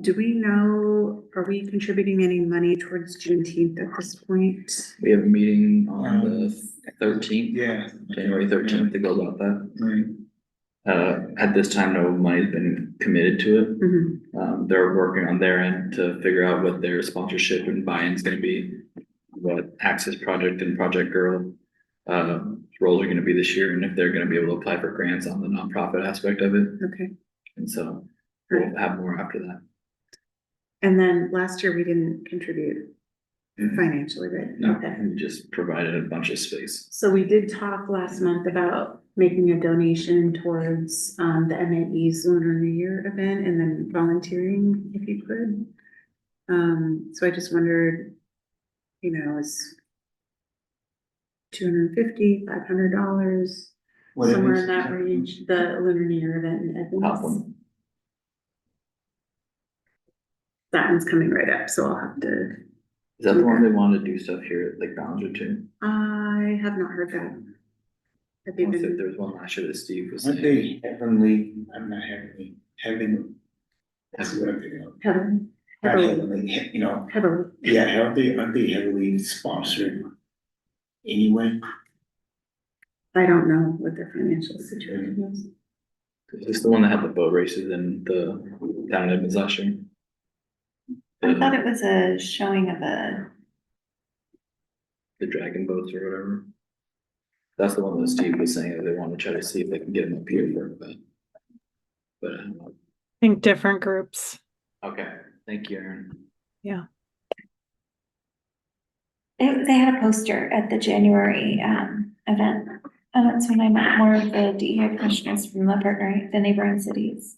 Do we know, are we contributing any money towards Juneteenth at this point? We have a meeting on the 13th. Yeah. January 13th to go about that. Right. At this time, no money's been committed to it. They're working on their end to figure out what their sponsorship and buy-in's gonna be, what Access Project and Project Girl roles are gonna be this year, and if they're gonna be able to apply for grants on the nonprofit aspect of it. Okay. And so we'll have more after that. And then last year we didn't contribute financially, right? No, Okay. we just provided a bunch of space. So we did talk last month about making a donation towards the MAE's Lunar New Year event and then volunteering if you could. So I just wondered, is $250, $500, somewhere in that range, the Lunar New Year event in Top Evans. one. That one's coming right up, so I'll have to. Is that the one they want to do stuff here at Lake Ballinger too? I have not heard that. Have you I think been? there was one last year that Steve was Aren't saying. they heavenly, I'm not heavenly, heaven, that's what I'm thinking of. Heavily, Not heavily, heavenly, heavily. yeah, aren't they heavily sponsored anyway? I don't know what their financial situation is. Is this the one that had the boat races and the down in Edmonds last year? I thought it was a showing of The dragon boats or whatever. That's the one that Steve was saying that they want to try to see if they can get them up here for a bit. but I don't know. I think different groups. Okay, thank you, Aaron. They had a poster at the January event, and that's when I met more of the DEI commissioners from the neighboring cities.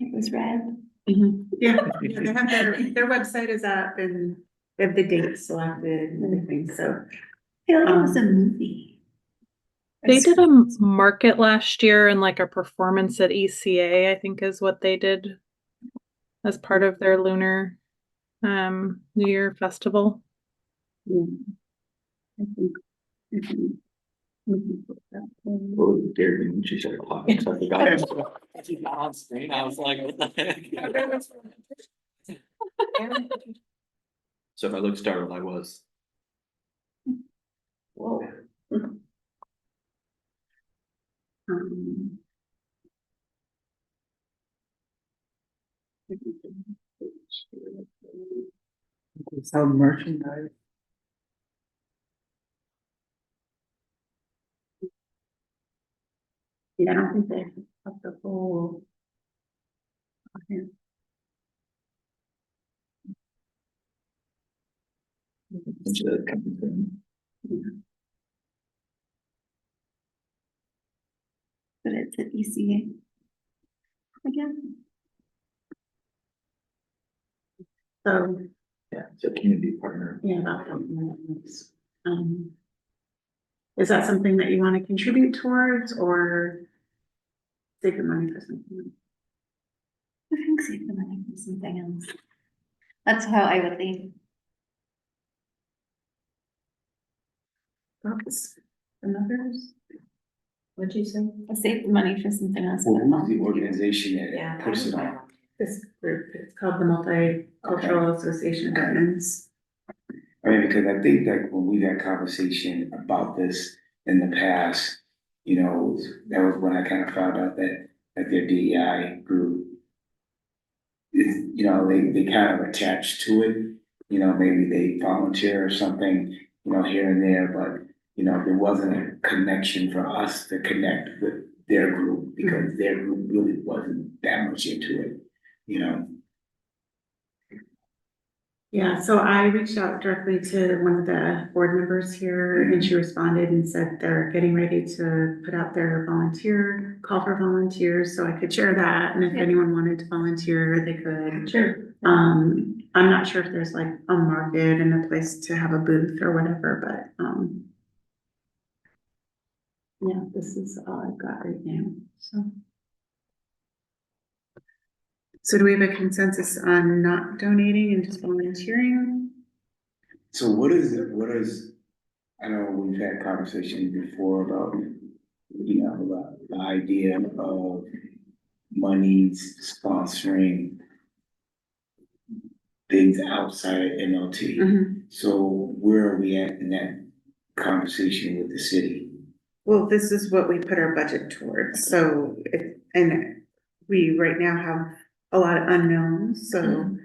It was red. Yeah, they have their website is up and they have the dates selected and everything, so. I feel like it was a movie. They did a market last year and like a performance at ECA, I think is what they did as part of their Lunar New Year festival. Yeah. I think. Oh, dear, when she started talking, so I forgot. She's not on screen, I was like, what the heck? So if I look startled, I was. Whoa. Um, Sell merchandise. Yeah, I don't think they have the whole. Okay. But it's at ECA. Again. So, Yeah, it's a community partner. yeah, that's something that was, is that something that you want to contribute towards or save your money for something? I think save the money for something else. That's how I would think. Thoughts from others? What'd you say? I'll save the money for something else. Well, who's the organization Yeah. that puts it on? This group, it's called the Multicultural Association of Veterans. I mean, because I think that when we had conversation about this in the past, you know, that was when I kind of found out that their DEI group is, you know, they kind of attached to it. You know, maybe they volunteer or something, you know, here and there, but, you know, there wasn't a connection for us to connect with their group because their group really wasn't that much into it, you know. Yeah, so I reached out directly to one of the board members here and she responded and said they're getting ready to put out their call for volunteers, so I could share that. And if anyone wanted to volunteer, they could. Sure. I'm not sure if there's like a market and a place to have a booth or whatever, but, yeah, this is all I've got right now, so. So do we have a consensus on not donating and just volunteering? So what is, I know we've had conversations before about, you know, the idea of monies sponsoring things outside of MLT. Mhm. So where are we at in that conversation with the city? Well, this is what we put our budget towards, so and we right now have a lot of unknowns, so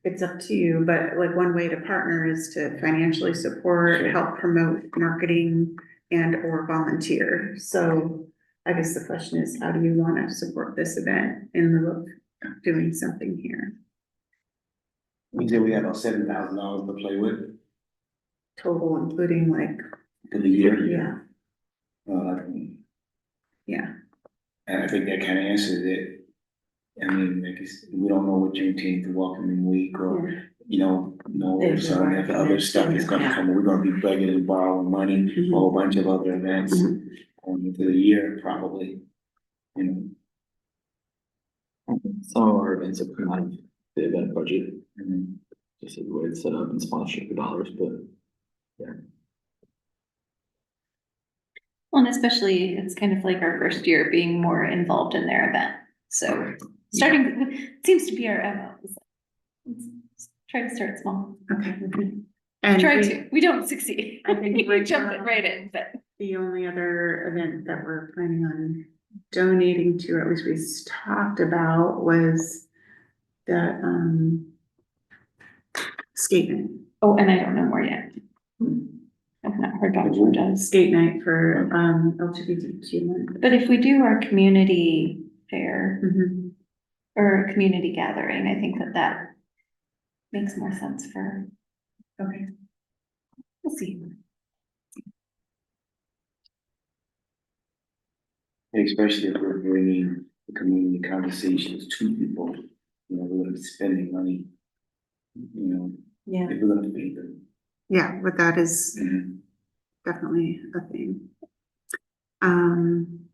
it's up to you, but like one way to partner is to financially support, Sure. help promote marketing and or volunteer. So I guess the question is, how do you want to support this event in lieu of doing something here? We said we had about $7,000 to play with Total, including like, for the year. yeah, Uh, yeah. And I think that kind of answers it. I mean, like, we don't know what Juneteenth, the welcoming week, or, you know, some of the other stuff is gonna come. We're gonna be begging and borrowing money, a whole bunch of other events going into the year, probably, you know. Some of our events have come out of the event budget, just the way it's set up and sponsorship dollars, but yeah. Well, and especially it's kind of like our first year being more involved in their event. So starting, it seems to be our MO. Let's try to start small. Okay. And We don't succeed. I think We jump it right in, but. the only other event that we're planning on donating to, or at least we talked about, was the skate night. Oh, and I don't know more yet. I've not heard back from Doug. Skate night for LGBTQ. But if we do our community fair Mhm. or a community gathering. I think that makes more sense for, Okay. we'll see. Especially if we're bringing the community conversations to people, we're gonna be spending money. Yeah. If we're gonna pay them. Yeah, but that is Mhm. definitely a thing. Um.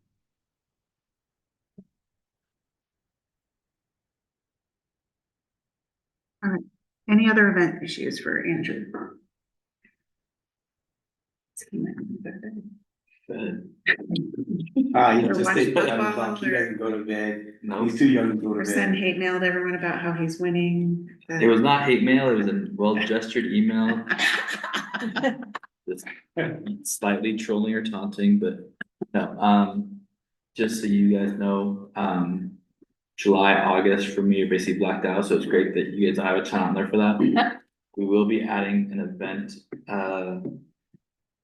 All right, any other event issues for Andrew? Good. He Or just watch stayed put on the football clock, he or- doesn't go to bed, No, he's too young to go Or to send bed. hate mail to everyone about how he's winning. it was not hate mail, it was a well-gestured email, that's slightly trolling or taunting, but no, just so you guys know, July, August for me are basically blacked out, so it's great that you guys have a ton on there for that. We will be adding an event,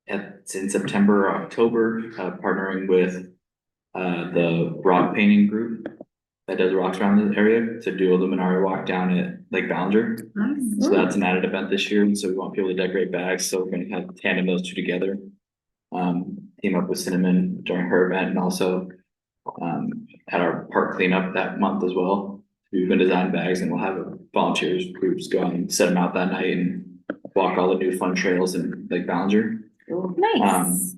it's in September or October, partnering with the rock painting group that does rocks around the area to do a luminari walk down at Lake Ballinger. Nice. So that's an added event this year, and so we want people to decorate bags, so we're gonna kind of tandem those two together. Team up with Cinnamon during her event and also at our park cleanup that month as well. We've been designing bags and we'll have volunteers groups go out and set them out that night and walk all the new fun trails in Lake Ballinger. Nice.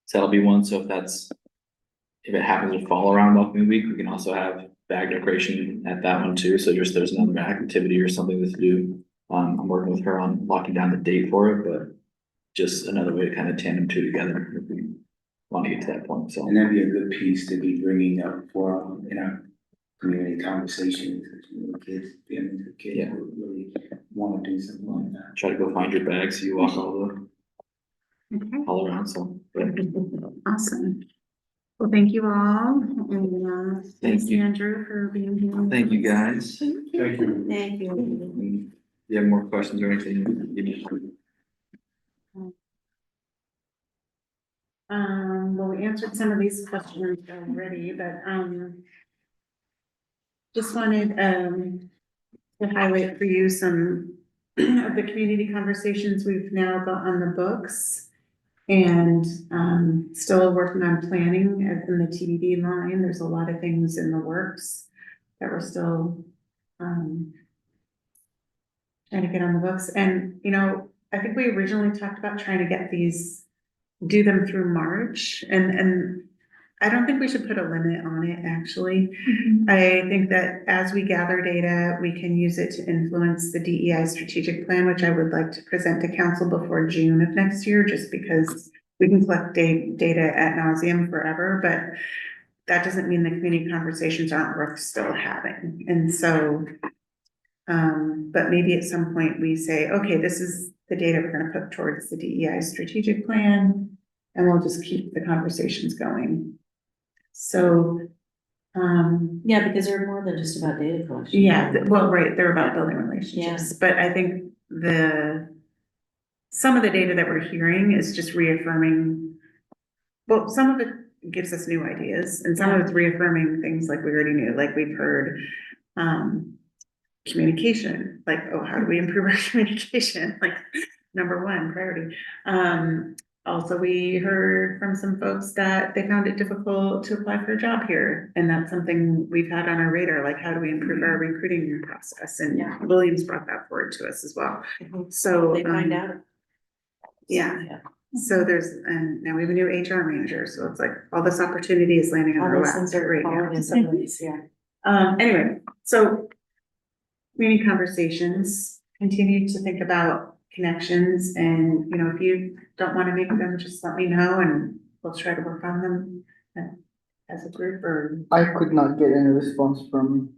So that'll be one, so if it happens to fall around welcoming week, we can also have bag decoration at that one too, so there's another activity or something to do. I'm working with her on locking down the date for it, but just another way to kind of tandem two together if we want to get to that point, so. And that'd be a good piece to be bringing up for, in our community conversations, kids, families, with kids Yeah. who really wanna do something like that. Try to go find your bag, so you walk Okay, all around, so. But awesome. Well, thank you all, and thanks you. Andrew for being here. Thank you, guys. Thank you. Thank you. Do you have more questions or anything? You need to- Well, we answered some of these questions already, but, just wanted, to highlight for you some of the community conversations we've now got on the books. And, still working on planning in the TBD line. There's a lot of things in the works that we're still, trying to get on the books. And, I think we originally talked about trying to get these, do them through March, and I don't think we should put a limit on it, actually. I think that as we gather data, we can use it to influence the DEI strategic plan, which I would like to present to council before June of next year, just because we can collect data ad nauseum forever, but that doesn't mean the community conversations aren't worth still having. And so, but maybe at some point we say, okay, this is the data we're gonna put towards the DEI strategic plan, and we'll just keep the conversations going. So, Yeah, because they're more than just about data collection. yeah, well, right, they're about building relationships, but I think some of the data that we're hearing is just reaffirming, well, some of it gives us new ideas, and some of it's reaffirming things like we already knew, like we've heard, communication, like, oh, how do we improve our communication? Like, number one priority. Also, we heard from some folks that they found it difficult to apply for a job here, and that's something we've had on our radar, like, how do we improve our recruiting process? And Yeah. Williams brought that forward to us as well. So, They find out. yeah. So and now we have a new HR manager, so it's like all this opportunity is landing on All our those lap things are right now. falling into place, yeah. Anyway, so community conversations, continue to think about connections, and, if you don't want to make them, just let me know and we'll try to work on them as a group. Or I could not get any response from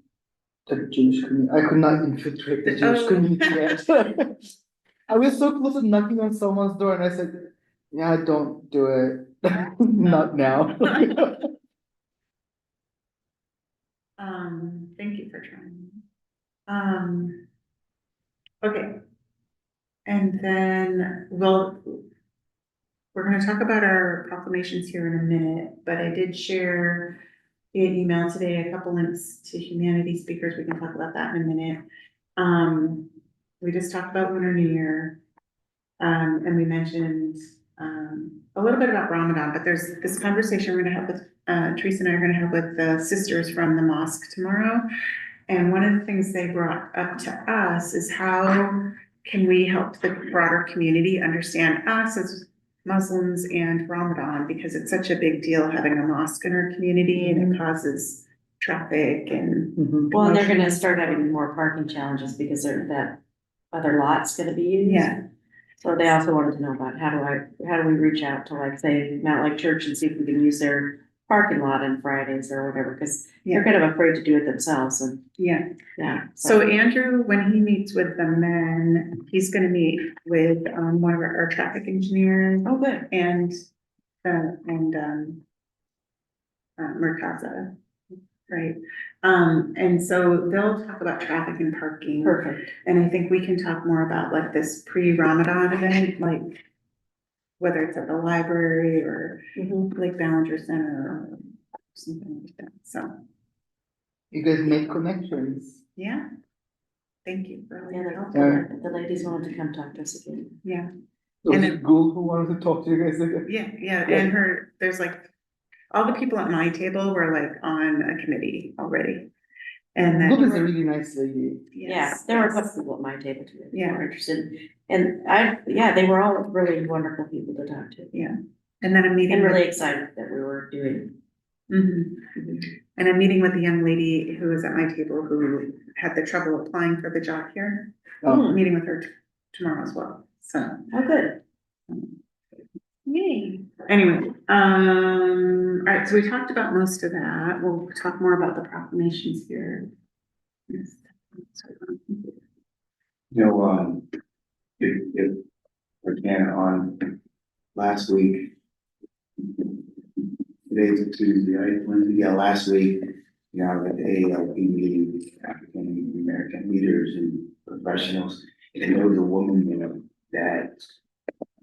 the Jewish community. I could not infiltrate the Jewish Oh. community yet. I was so close to knocking on someone's door and I said, yeah, don't do it. Not now. Thank you for trying. Okay. And then, we're gonna talk about our proclamations here in a minute, but I did share via email today, a couple links to humanities speakers. We can talk about that in a minute. We just talked about Lunar New Year. And we mentioned, a little bit about Ramadan, but there's this conversation we're gonna have with, Teresa and I are gonna have with the sisters from the mosque tomorrow. And one of the things they brought up to us is how can we help the broader community understand us as Muslims and Ramadan, because it's such a big deal having a mosque in our community and it causes traffic and. Well, and they're gonna start having more parking challenges because that other lot's gonna be used. Yeah. So they also wanted to know about how do we reach out to like, say, Mountlake Church and see if we can use their parking lot on Fridays or whatever, because they're kind of afraid to do it themselves and, Yeah. yeah. So Andrew, when he meets with the men, he's gonna meet with, one of our traffic engineers Oh, good. and Merkaza, right? And so they'll talk about traffic and parking. Perfect. And I think we can talk more about like this pre-Ramadan event, like whether it's at the library or Lake Ballinger Center or something like that, so, You guys make connections. yeah. Thank you. for Yeah, all the, your help. the ladies wanted to come talk to us again. Yeah, Was And it Gould who wanted to talk to you guys again? yeah, and there's like, all the people at my table were like on a committee already. And Gould is a then, really nice lady. Yeah, yes, there were a yes. couple people at my table too. That Yeah. were interested. And they were all really wonderful people to talk to. Yeah, and then I'm meeting. And with- really excited that we were doing. Mhm. And I'm meeting with the young lady who was at my table who had the trouble applying for the job here. I'm meeting with her tomorrow as well, so. Oh, good. Yay. Anyway, all right, so we talked about most of that. We'll talk more about the proclamations here. Yes. You know, if again, on last week, today's a Tuesday, right? Wednesday, yeah, last week, you know, at the ALP meeting, African American leaders and professionals, and there was a woman there that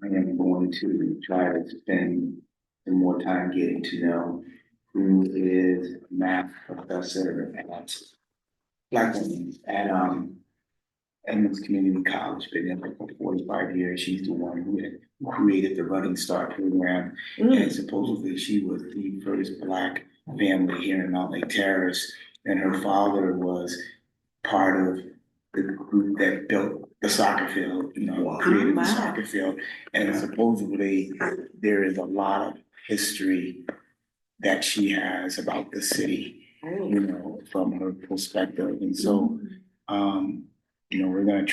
I am going to try to spend some more time getting to know, who is a math professor at Black women at Edmonds Community College, been there for 45 years. She's the one who had created the Running Start program. And supposedly she was the first Black family here in Mountlake Terrace. And her father was part of the group that built the soccer field, you know, created the soccer field. And supposedly there is a lot of history that she has about the city, you know, from her perspective. And so, you know, we're gonna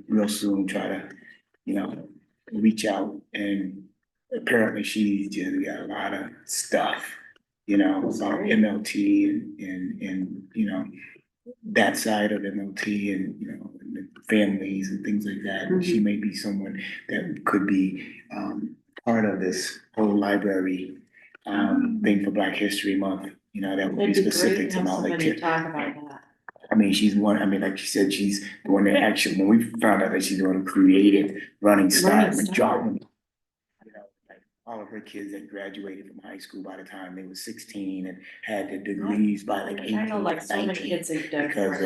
real soon try to, you know, reach out, and apparently she just got a lot of stuff, you know, about MLT and, you know, that side of MLT and, you know, the families and things like that. And she may be someone that could be, part of this whole library, thing for Black History Month, you know, that would be It'd be great specific to to have Mountlake. somebody to talk about that. I mean, she's one, I mean, like she said, she's the one that actually, when we found out that she's the one who created Running Start, Running majority. You know, like all of her kids had graduated from high school by the time they were 16 and had their degrees by like 18, I know like so many 19. kids have done. Because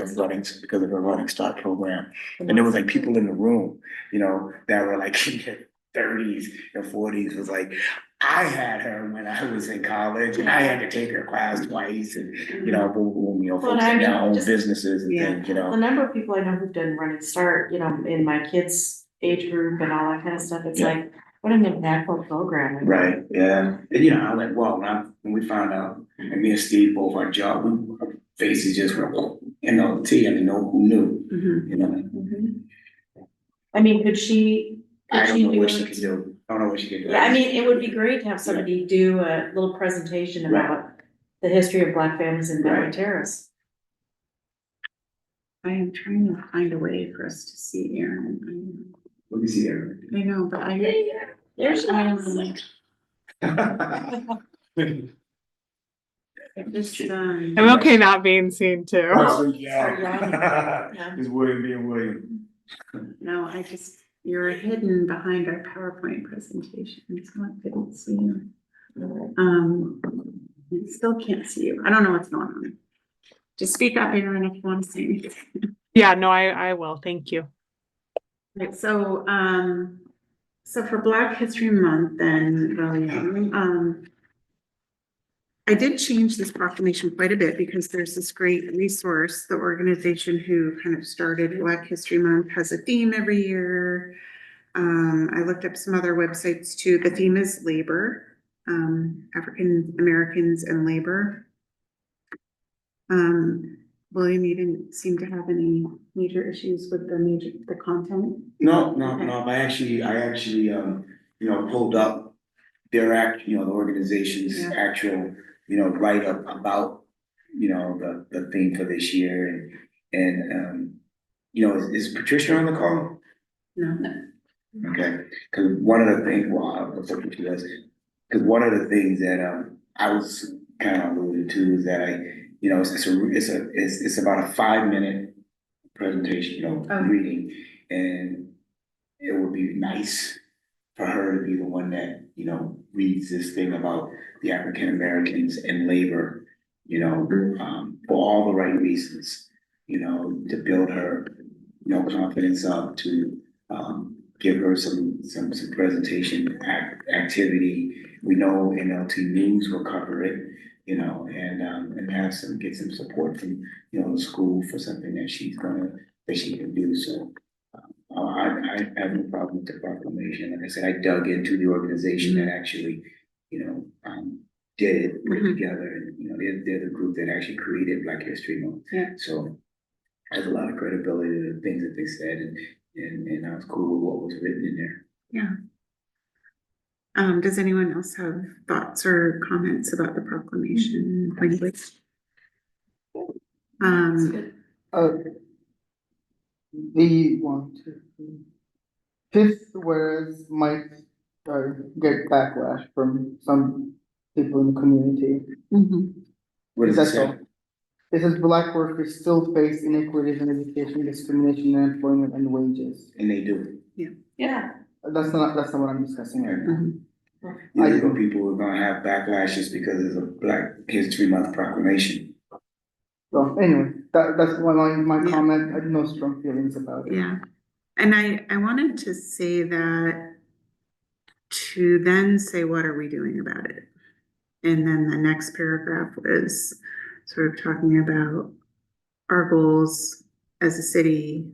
of her Running Start program. And there was like people in the room, you know, that were like in their 30s and 40s, was like, I had her when I was in college and I had to take her class twice and, you know, boom, you know, Well, folks I had their mean, own just- businesses and things, you The know. number of people I know who've done Running Start, you know, in my kids' age group and all that kind of stuff, it's Yeah. like, what an impactful program. Right, yeah. And you know, I was like, well, when we found out, and me and Steve both our job, our faces just went, MLT, I didn't know who knew, you know. I mean, could she? I don't know do what it? she can do. I don't know what she can do. Yeah, I mean, it would be great to have somebody do a little presentation Right. about the history of Black families in Mountlake Right. Terrace. I am trying to find a way for us to see Aaron. Let me see her. I know, but There's. Just, I'm okay not being seen too. Yeah. It's William being William. no, you're hidden behind our PowerPoint presentation, so I couldn't see you. I still can't see you. I don't know what's going on. Just speak up, Aaron, if you want to say anything. Yeah, no, I will. Thank you. Right, so for Black History Month, then, William, I did change this proclamation quite a bit because there's this great resource. The organization who kind of started Black History Month has a theme every year. I looked up some other websites too. The theme is labor, African Americans and labor. William, you didn't seem to have any major issues with the content? No, Okay. I actually, pulled up the organization's Yeah. actual, write-up about, the theme for this year and, is Patricia on the call? No. Okay, cause one of the things, cause one of the things that, I was kind of alluding to is that it's about a 5-minute presentation, Oh. reading. And it would be nice for her to be the one that, reads this thing about the African Americans and labor, for all the right reasons, to build her, confidence up, to, give her some presentation activity. We know NLT News will cover it, and get some support from, the school for something that she can do. So I have no problem with the proclamation. Like I said, I dug into the organization that actually, did it, put it together, and, they're the group that actually created Black History Month. Yeah. So has a lot of credibility to the things that they said, and I was cool with what was written in there. Yeah. Does anyone else have thoughts or comments about the proclamation language? The 5th, whereas might get backlash from some people in the community. What does it That's say? all. It says Black workers still face inequities in education, discrimination in employment and wages. And they do. Yeah. That's not what I'm discussing right now. Illegal people are gonna have backlash just because it's a Black History Month proclamation. So anyway, that's my Yeah. comment. I have no strong feelings about it. Yeah, and I wanted to say that to then say, what are we doing about it? And then the next paragraph is sort of talking about our goals as a city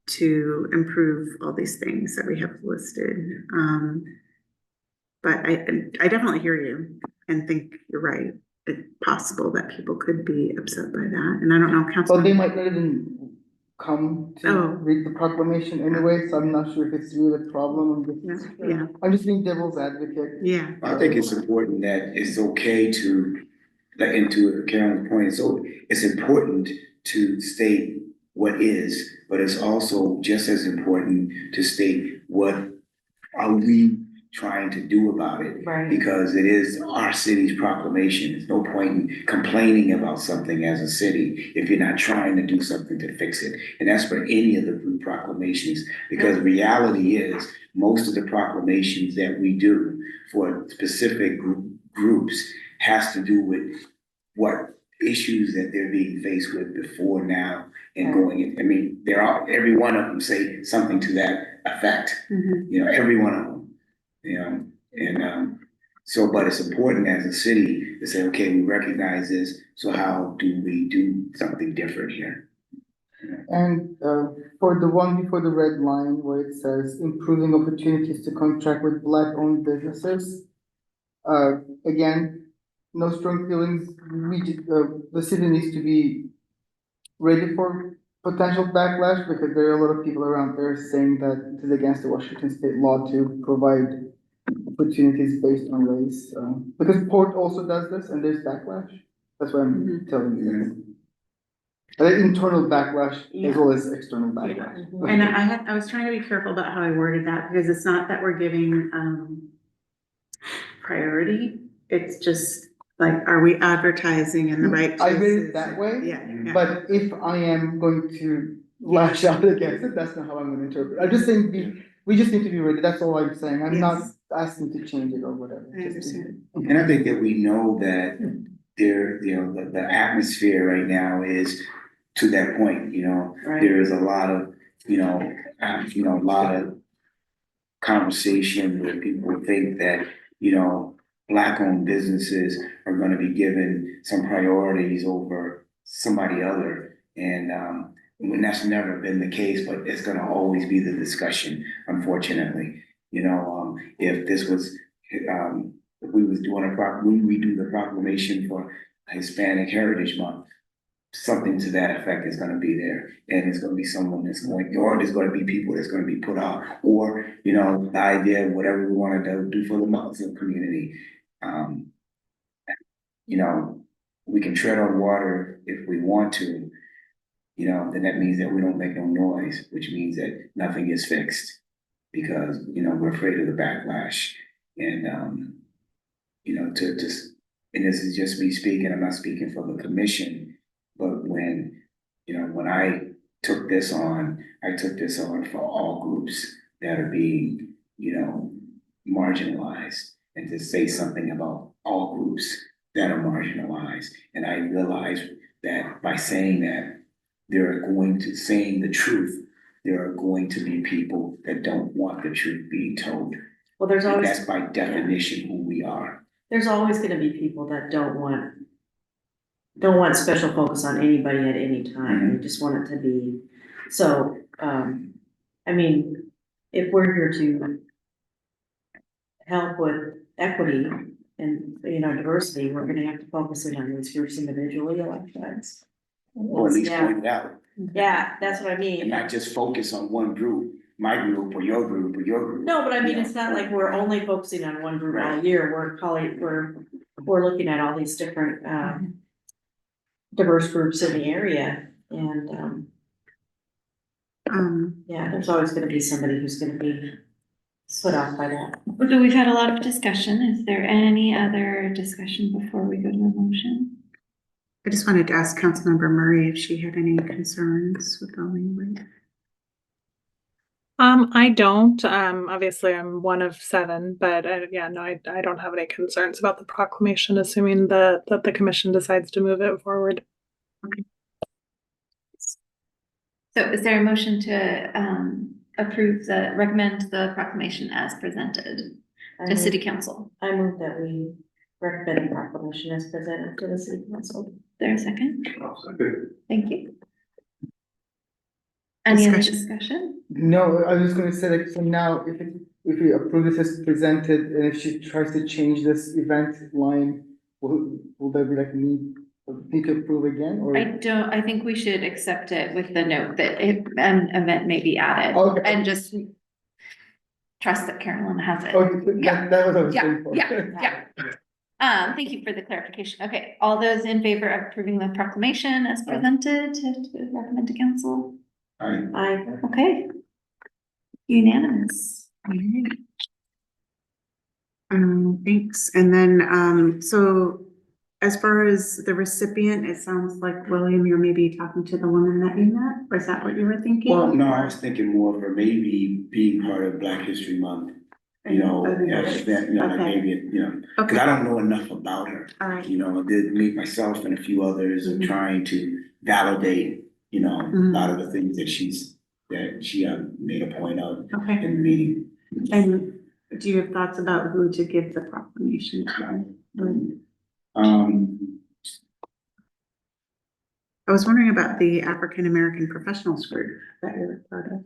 to improve all these things that we have listed. But I definitely hear you and think you're right. It's possible that people could be upset by that, and I don't know, Well, Councilman. they might not even come to Oh. read the proclamation anyway, so I'm not sure if it's really a problem. Yeah, I'm just being devil's advocate. yeah, I think it's important that it's okay to, like, into Carolyn's point, so it's important to state what is, but it's also just as important to state what are we trying to do about it. Right. Because it is our city's proclamation. There's no point in complaining about something as a city if you're not trying to do something to fix it. And that's for any of the group proclamations, because reality is most of the proclamations that we do for specific groups has to do with what issues that they're being faced with before now and going in. I mean, every one of them say something to that effect, every one of them. So, but it's important as a city to say, okay, we recognize this, so how do we do something different here? And for the one before the red line where it says improving opportunities to contract with Black-owned businesses. Again, no strong feelings. The city needs to be ready for potential backlash because there are a lot of people around there saying that it is against the Washington state law to provide opportunities based on race. Because Port also does this and there's backlash. That's why I'm telling you. Internal backlash as well as external backlash. and I was trying to be careful about how I worded that, because it's not that we're giving, priority, it's just like, are we advertising in the right I read places? it that way, Yeah. but if I am going to lash out against it, that's not how I'm gonna interpret it. I'm just saying, we just need to be ready, that's all I'm saying. ask them to change it or whatever. I understand. And I think that we know that there, you know, the atmosphere right now is to that point, you know. Right. There is a lot of, a lot of conversation where people think that, Black-owned businesses are gonna be given some priorities over somebody other. And, when that's never been the case, but it's gonna always be the discussion, unfortunately. If this was, if we was doing when we do the proclamation for Hispanic Heritage Month, something to that effect is gonna be there, and it's gonna be someone that's going, or there's gonna be people that's gonna be put out, or, the idea of whatever we wanna do for the Muslim community. Um, we can tread on water if we want to, then that means that we don't make no noise, which means that nothing is fixed. Because, we're afraid of the backlash, and, and this is just me speaking, I'm not speaking for the commission, but when I took this on, for all groups that are being, marginalized, and to say something about all groups that are marginalized. And I realized that by saying that, saying the truth, there are going to be people that don't want the truth being told. Well, there's And always, that's by definition who we are. there's always gonna be people that don't want special focus on anybody at any time, they just want it to be, so, I mean, if we're here to help with equity and, diversity, we're gonna have to focus in on these groups individually, elections. Or at least Yeah. point it out, Yeah, that's what I and mean. not just focus on one group, my group or your group or your group. No, but I mean, it's not like we're only focusing on one group all year, we're looking at all these different, diverse groups in the area, and, yeah, there's always gonna be somebody who's gonna be put off by that. So we've had a lot of discussion. Is there any other discussion before we go to the motion? I just wanted to ask Councilmember Murray if she had any concerns with the language. I don't, obviously I'm one of 7, but yeah, no, I don't have any concerns about the proclamation, assuming that the commission decides to move it forward. So is there a motion to recommend the proclamation as presented to city council? I move that we recommend the proclamation as presented to the city council. Is there a second? Okay. Thank you. Any other Discussion. discussion? No, I was gonna say, like, so now, if we approve this as presented, and if she tries to change this event line, will there be like need to approve again, or? I think we should accept it with the note that an event may be added. Okay. And just trust that Carolyn has it. Okay, Yeah. that was what I was Yeah, waiting for. yeah. Thank you for the clarification. Okay, all those in favor of approving the proclamation as presented to recommend to council? I, Okay. Unanimous. Thanks. And then, so as far as the recipient, it sounds like, William, you're maybe talking to the woman that you met, or is that what you were thinking? Well, no, I was thinking more for maybe being part of Black History Month, like Okay. maybe, because I don't know enough about her. All right. I did meet myself and a few others and trying to validate, a lot of the things that she made a point of Okay. in the meeting. And do you have thoughts about who to give the proclamation to? I was wondering about the African American Professionals Group that you're part of.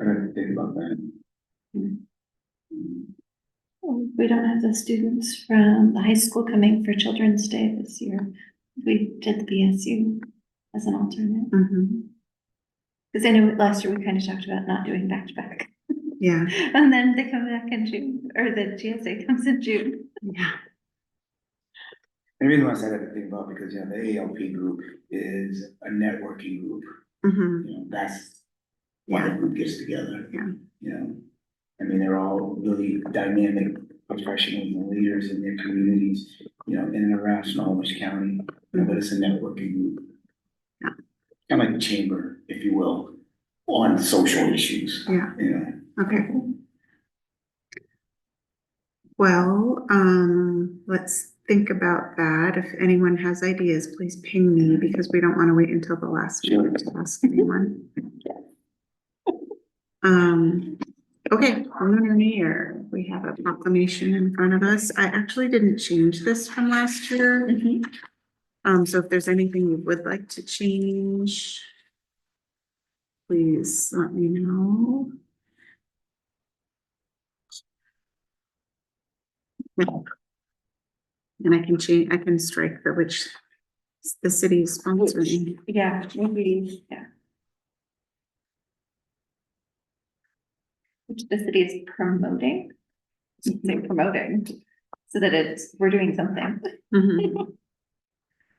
I didn't think about that. We don't have the students from the high school coming for Children's Day this year. We did the BSU as an alternate. Because I know last year we kind of talked about not doing back to back. Yeah. And then they come back in June, or the GSA comes in June. Yeah. And the reason why I said that to think about, because, the ALP group is a networking group. That's why the group gets together. Yeah. I mean, they're all really dynamic professionals and leaders in their communities, in and around Snohomish County, but it's a networking group. Yeah. Kind of like a chamber, if you will. on social issues, Yeah. you know. Okay. Well, let's think about that. If anyone has ideas, please ping me because we don't want to wait until the last minute to ask anyone. Okay, Lunar New Year. We have a proclamation in front of us. I actually didn't change this from last year. So if there's anything you would like to change, please let me know. And I can change, I can strike the which the city is sponsoring. Yeah, maybe, yeah. Which the city is promoting. Say promoting, so that we're doing something. Mhm.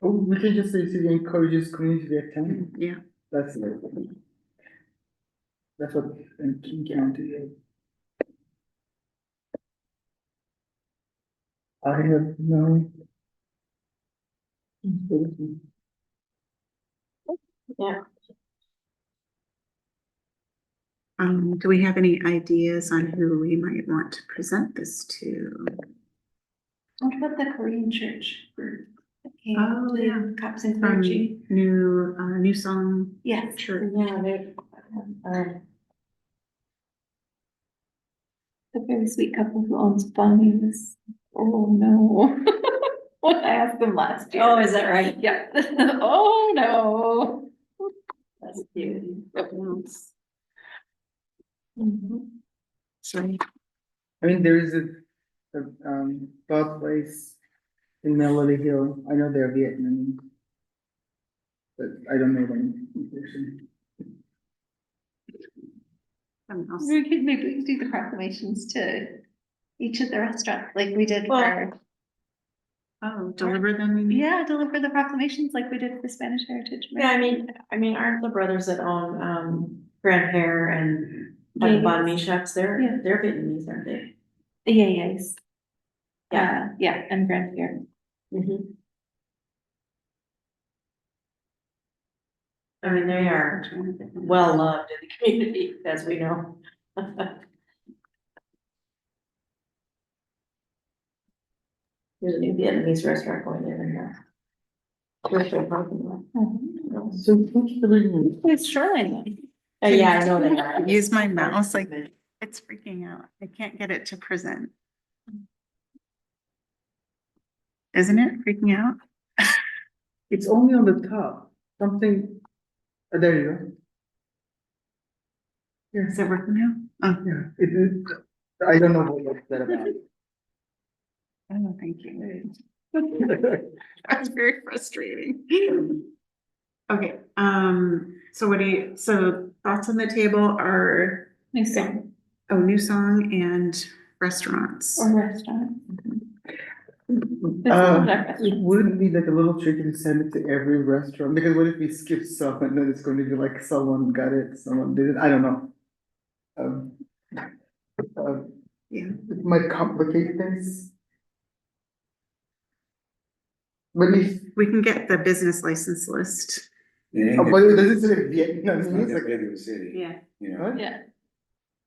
Oh, we can just say city encourages community to attend. Yeah, That's what in King County is. I have no. Yeah. do we have any ideas on who we might want to present this to? What about the Korean church group? that came Oh, to yeah. Cops and From Clergy? new song Yes. church. Yeah, they, The very sweet couple who owns Bunny's. Oh, no. What I asked them last year. oh, is that right? Yeah. Oh, no. That's cute. Sorry. I mean, there is Thought Place in Melody Hill. I know they're Vietnamese. But I don't know them in person. We could maybe do the proclamations to each of the restaurants, like we did Well- for, Oh, deliver them, you mean? yeah, deliver the proclamations like we did for Spanish Heritage. Yeah, I mean, aren't the brothers that own, Grand Hair and like banh mi shops, Yeah. they're Vietnamese, aren't they? Yeah, yes. Yeah. Yeah, and Grand Fair. Mhm. I mean, they are well loved in the community, as we know. There's a new Vietnamese restaurant going in there. So who's the reason? It's Shoreline. Yeah, I know that. Use my mouse, like, it's freaking out. I can't get it to present. Isn't it freaking out? It's only on the top. Something. There you go. Is it working now? Oh, Yeah, it is. I don't know what's that about. oh, thank you. That's very frustrating. Okay, so so thoughts on the table are, New song new song and restaurants. or restaurant. It would be like a little tricky to send it to every restaurant, because what if we skip some and then it's going to be like someone got it, someone didn't, I don't know. Yeah. It might complicate things. But if, We can get the business license list. It oh, ain't but that- it doesn't say It's not Vietnamese, that like, big of a city, Yeah. you know, what? Yeah.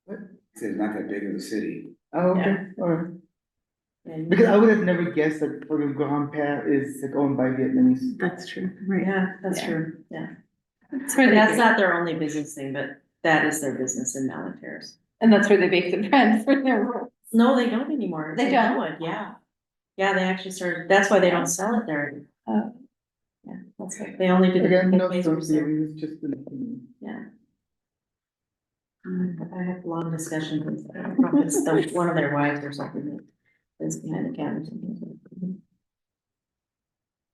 it's not that big of a city. Oh, okay, alright. Because I would have never guessed that fucking Grand Père is like owned by Vietnamese. That's true, right? Yeah, that's Yeah. true, yeah. That's where And they that's bake- not their only business thing, but that is their business in Mountlake Terrace. And that's where they bake the bread for their rolls. No, they don't anymore. They St. don't? Elwood, yeah. Yeah, they actually started, that's why they don't sell it there. Oh. Yeah, that's why, they only do the. Again, no place strong for sale. feelings, just an opinion. Yeah. I have a long discussion with, one of their wives or something that is behind the counter.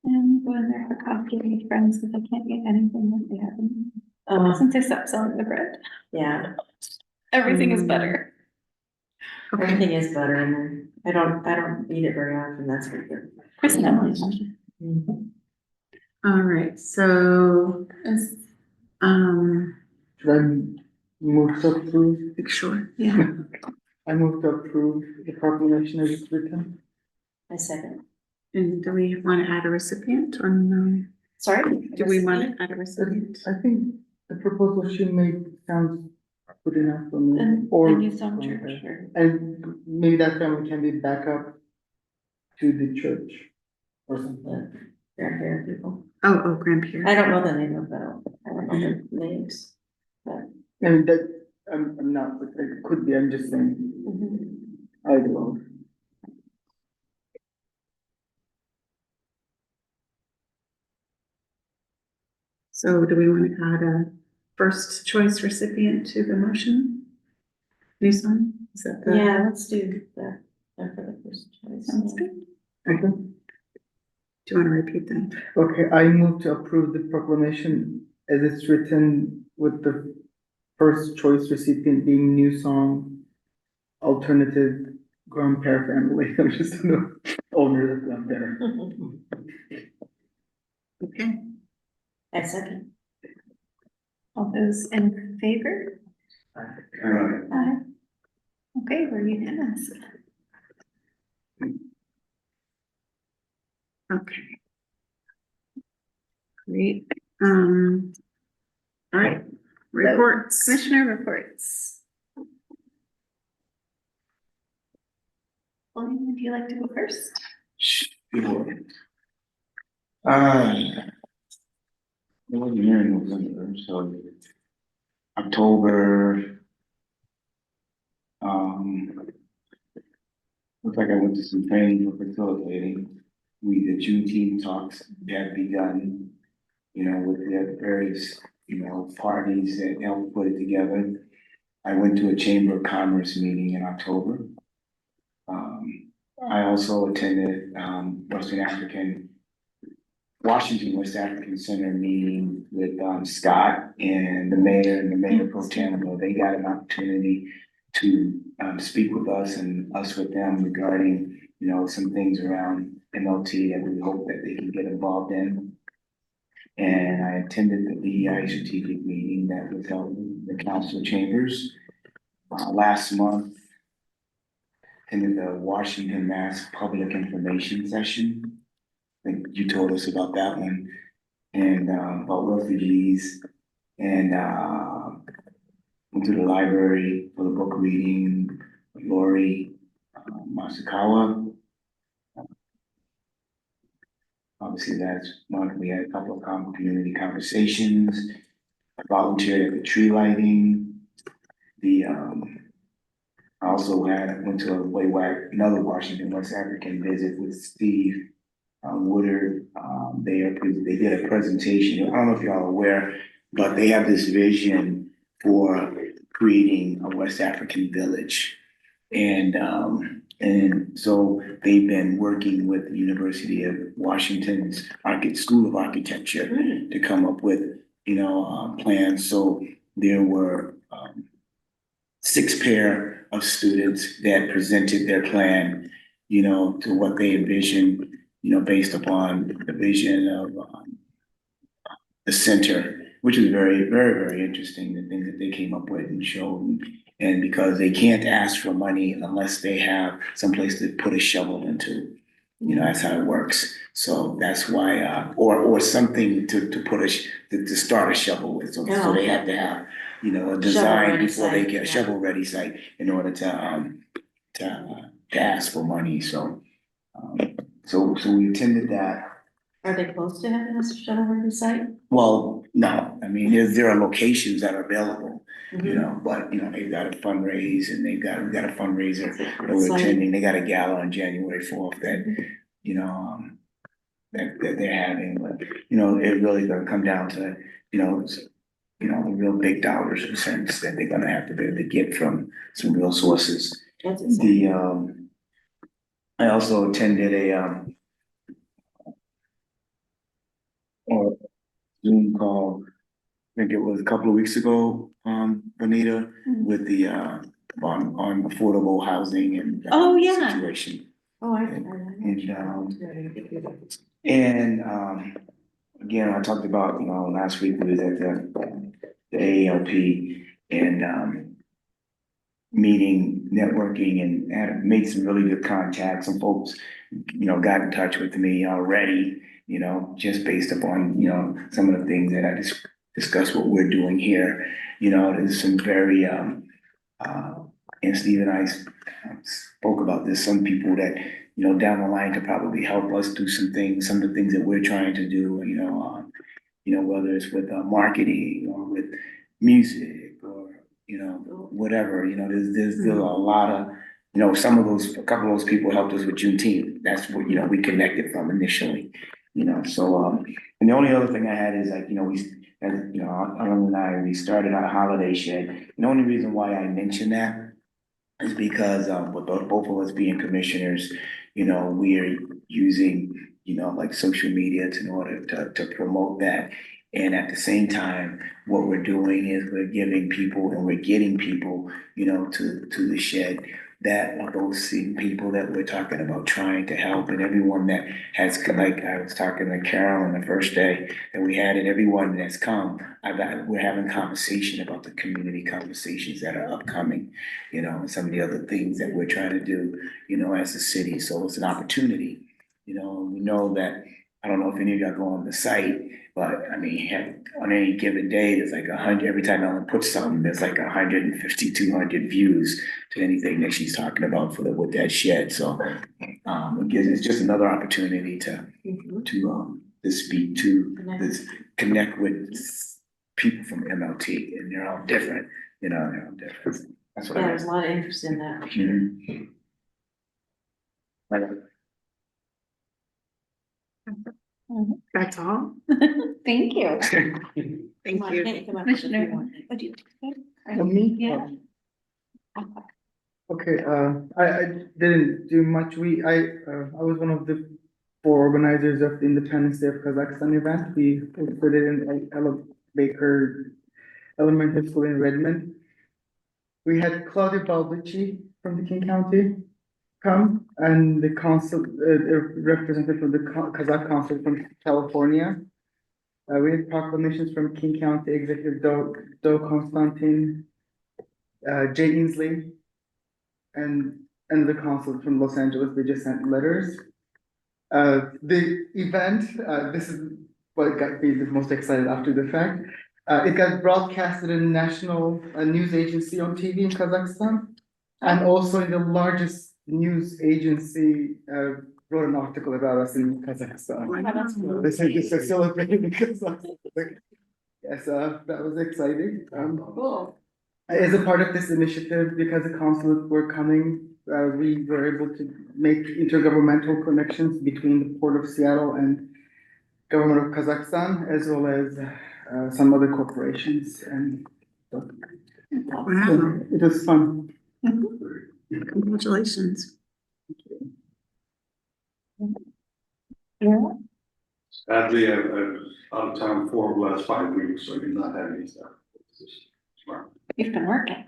And go in there for coffee with friends because I can't get anything that they have. Since they stopped selling the bread, Yeah, everything is butter. Okay, everything is butter in there. I don't eat it very often, that's for sure. Chris and Emily. all right, so, Should I move to approve? sure, yeah. I move to approve the proclamation as it's written. I second. And do we want to add a recipient or no? Sorry? Do we want to add a recipient? I think The proposal she made sounds good enough for me. And Or the New Song okay. Church, or, And maybe that family can be backup to the church or something. grandparent people. Oh, grandparents. I don't know the name of that, I don't know their names, but. I mean, that, I'm not, it could be, I'm just saying, I don't know. So do we want to add a first choice recipient to the motion? New song? Is that the? Yeah, let's do that, for the first choice. Sounds good. Okay. Okay. Do you want to repeat that? Okay, I move to approve the proclamation as it's written with the first choice recipient being New Song Alternative Grandparent Family. I'm just the owner of Grandparent. Okay. I second. All those in favor? Aye. Okay, we're unanimous. Okay. Great. All right, reports. Commissioner reports. William, would you like to go first? Sure. I wasn't here in November, so October. Looks like I went to some training for facilitating. The Juneteenth talks have begun, with the various, parties that helped put it together. I went to a Chamber of Commerce meeting in October. I also attended, Washington West African Center meeting with, Scott and the mayor and the mayor pro tem. They got an opportunity to, speak with us and us with them regarding, some things around MLT that we hope that they can get involved in. And I attended the DEI strategic meeting that was held in the council chambers, last month. Attended the Washington Mass Public Information Session. I think you told us about that one, and about refugees, and went to the library for the book reading with Lori Masakawa. Obviously, that's one. We had a couple of community conversations. I volunteered at the tree lighting. I also went to another Washington West African visit with Steve Woodard. They did a presentation. I don't know if y'all are aware, but they have this vision for creating a West African village. And so they've been working with the University of Washington's School of Architecture to come up with, plans. So there were 6 pair of students that presented their plan, to what they envisioned, based upon the vision of the center, which is very, very, very interesting, the things that they came up with and showed. And because they can't ask for money unless they have someplace to put a shovel into, that's how it works. So that's why, or something to start a shovel with. So they have to have, a design before they get a shovel-ready site in order to ask for money. So we attended that. Are they close to having a shovel-ready site? Well, no, I mean, there are locations that are available, but, they've got to fundraise, and we've got a fundraiser that we're attending. They got a gala on January 4th that, that they're having, but, it really gonna come down to, the real big dollars and cents that they're gonna have to be able to get from some real sources. That's exciting. I also attended a Zoom call, I think it was a couple of weeks ago, Bonita, with the on affordable housing and Oh, yeah. situation. Oh, Again, I talked about, last week we was at the AALP and meeting, networking, and had made some really good contacts. Some folks, got in touch with me already, just based upon, some of the things that discuss what we're doing here. You know, there's some very, and Steve and I spoke about this, some people that, you know, down the line could probably help us do some things, some of the things that we're trying to do, you know, whether it's with marketing or with music or, you know, whatever, you know, there's a lot of, you know, a couple of those people helped us with Juneteenth. That's what, you know, we connected from initially, you know, so, and the only other thing I had is like, you know, Ellen and I, we started our holiday shed. And the only reason why I mentioned that is because, with both of us being commissioners, you know, we are using, you know, like social media in order to promote that. And at the same time, what we're doing is we're giving people and we're getting people, you know, to the shed that are those same people that we're talking about trying to help, and everyone that has, like I was talking to Carolyn the first day that we had it, everyone that's come, we're having conversation about the community conversations that are upcoming, you know, and some of the other things that we're trying to do, you know, as a city. So it's an opportunity, you know, and we know that, I don't know if any of y'all go on the site, but I mean, on any given day, there's like 100, every time Ellen puts something, there's like 150, 200 views to anything that she's talking about with that shed. So, again, it's just another opportunity to speak to, this, connect with people from MLT, and they're all different, you know, they're all different. That's what Yeah, I there's a lot of interest in that. Mhm. That's all? Thank you. Thank Come on, you. come on, if you Commissioner, want. would you? Me? Yeah. Okay, I didn't do much. I was one of the 4 organizers of the Independence Day of Kazakhstan event. We put it in Ella Baker Elementary School in Redmond. We had Claudia Balducci from the King County come, and the council, a representative from the Kazakh Council from California. We had proclamations from King County Executive Do Constantine, Jay Inslee, and the council from Los Angeles. They just sent letters. The event, this is what got me the most excited after the fact. It got broadcasted in national news agency on TV in Kazakhstan, and also in the largest news agency wrote an article about us in Kazakhstan. They said this is celebrated in Kazakhstan. Yes, that was exciting. Cool. As a part of this initiative, because the consulate were coming, we were able to make intergovernmental connections between the Port of Seattle and government of Kazakhstan, as well as some other corporations, and so, Wow, it was fun. congratulations. Yeah. Sadly, I was out of town for the last 5 weeks, so I did not have any stuff. Smart. You've been working.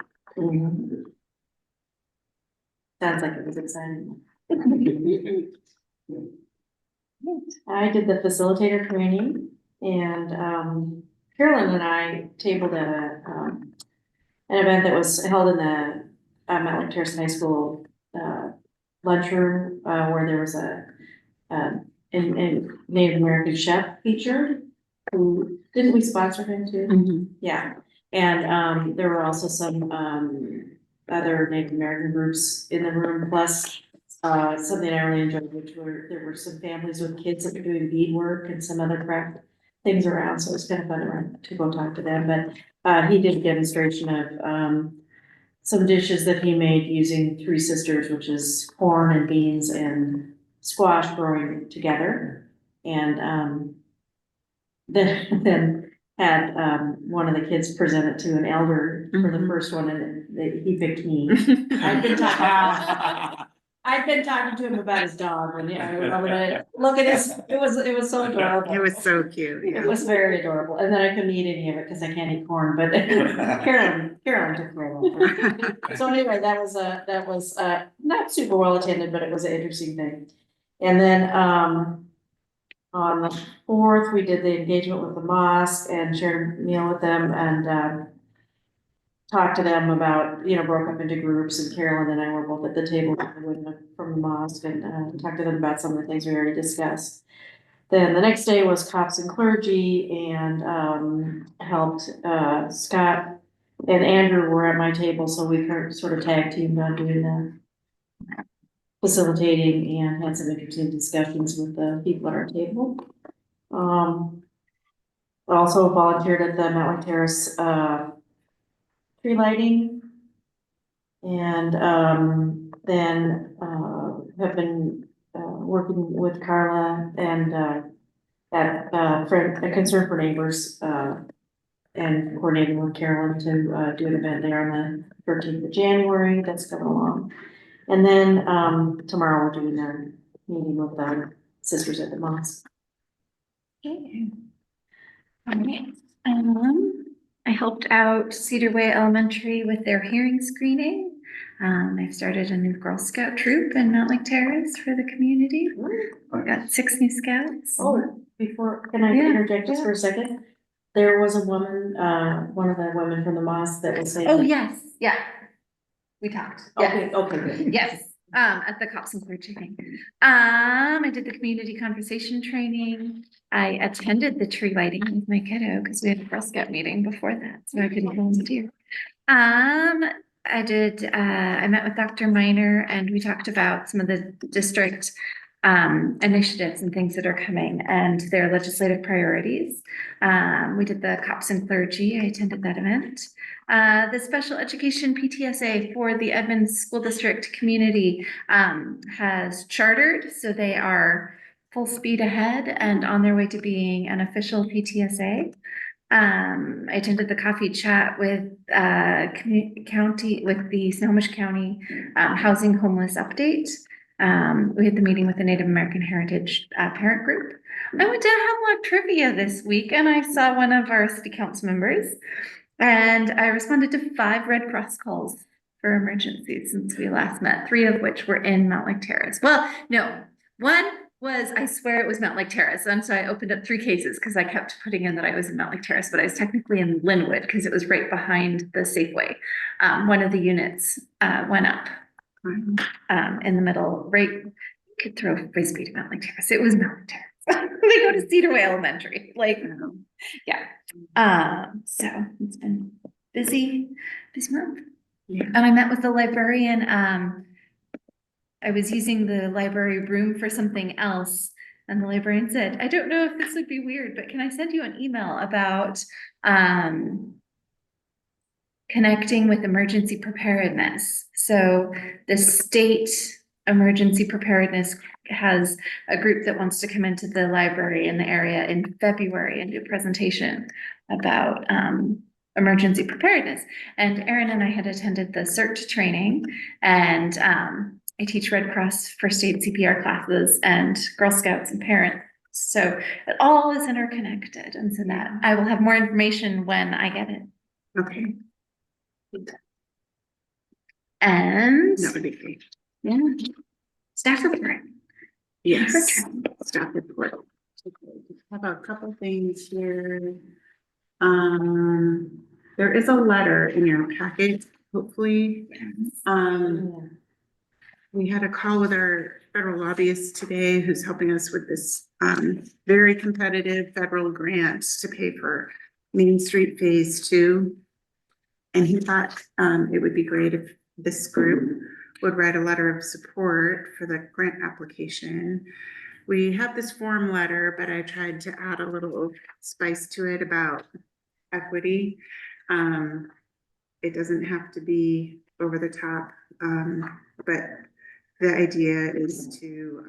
Sounds like it was exciting. I did the facilitator training, and Carolyn and I tabled at an event that was held in the Mountlake Terrace High School lunchroom, where there was a Native American chef featured. Who didn't we sponsor him too? Yeah, and there were also some other Native American groups in the room, plus something I really enjoyed, there were some families with kids that were doing beadwork and some other craft things around, so it was kind of fun to go talk to them. But he did a demonstration of some dishes that he made using Three Sisters, which is corn and beans and squash growing together. And then had one of the kids present it to an elder for the first one, and he picked me. I've been talking to him about his dog, and look at his, it was so adorable. It was so cute. It was very adorable, and then I couldn't eat any of it because I can't eat corn, but Carolyn took care of it. So anyway, that was not super well attended, but it was an interesting thing. And then, on the 4th, we did the engagement with the mosque and shared a meal with them, and talked to them about, broke up into groups, and Carolyn and I were both at the table with the women from the mosque, and talked to them about some of the things we already discussed. Then the next day was cops and clergy and, helped, Scott and Andrew were at my table, so we sort of tag teamed on doing the facilitating and had some interesting discussions with the people at our table. Also volunteered at the Mountlake Terrace, tree lighting. And, then, have been, working with Carla and, a concern for neighbors, and coordinating with Carolyn to, do an event there on the 13th of January. That's coming along. And then, tomorrow we're doing a meeting with the Sisters at the Mosque. Okay. All right. I helped out Cedar Way Elementary with their hearing screening. I've started a new Girl Scout troop in Mountlake Terrace for the community. We've got 6 new scouts. Oh, before, can I Yeah, interject just for a second? There was a woman, one of the women from the mosque that was saying. Oh, yes, yeah. We talked. Okay, okay, good. Yes, at the cops and clergy thing. I did the community conversation training. I attended the tree lighting with my kiddo because we had a Girl Scout meeting before that, so I couldn't volunteer. I met with Dr. Miner and we talked about some of the district initiatives and things that are coming and their legislative priorities. We did the cops and clergy. I attended that event. The special education PTSA for the Edmonds School District community has chartered, so they are full speed ahead and on their way to being an official PTSA. I attended the coffee chat with with the Snohomish County Housing Homeless Update. We had the meeting with the Native American Heritage parent group. I went to Hemlock Trivia this week and I saw one of our city council members and I responded to 5 Red Cross calls for emergencies since we last met, 3 of which were in Mountlake Terrace. Well, no, one was, I swear it was Mountlake Terrace. And so I opened up 3 cases because I kept putting in that I was in Mountlake Terrace, but I was technically in Linwood because it was right behind the Safeway. One of the units went up in the middle, right? You could throw frisbee to Mountlake Terrace. It was Mountlake Terrace. They go to Cedar Way Elementary. Like, yeah. So it's been busy month. Yeah. And I met with the librarian. I was using the library room for something else. And the librarian said, I don't know if this would be weird, but can I send you an email about connecting with emergency preparedness? So the state emergency preparedness has a group that wants to come into the library in the area in February and do a presentation about emergency preparedness. And Erin and I had attended the CERT training and I teach Red Cross first aid CPR classes and Girl Scouts and parents. So it all is interconnected. And so that I will have more information when I get it. Okay, And that would be great. yeah, staff report. Yes, Report. staff report. Have a couple things here. There is a letter in your packet, hopefully. We had a call with our federal lobbyist today who's helping us with this very competitive federal grant to pay for Main Street Phase 2. And he thought it would be great if this group would write a letter of support for the grant application. We have this form letter, but I tried to add a little spice to it about equity. It doesn't have to be over the top, but the idea is to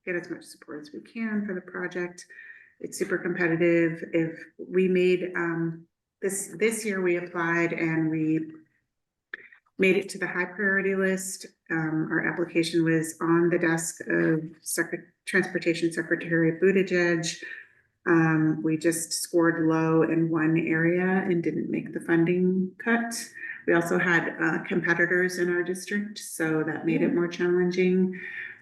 get as much support as we can for the project. It's super competitive. If we made this year we applied and we made it to the high priority list. Our application was on the desk of Transportation Secretary Buttigieg. We just scored low in one area and didn't make the funding cut. We also had competitors in our district, so that made it more challenging.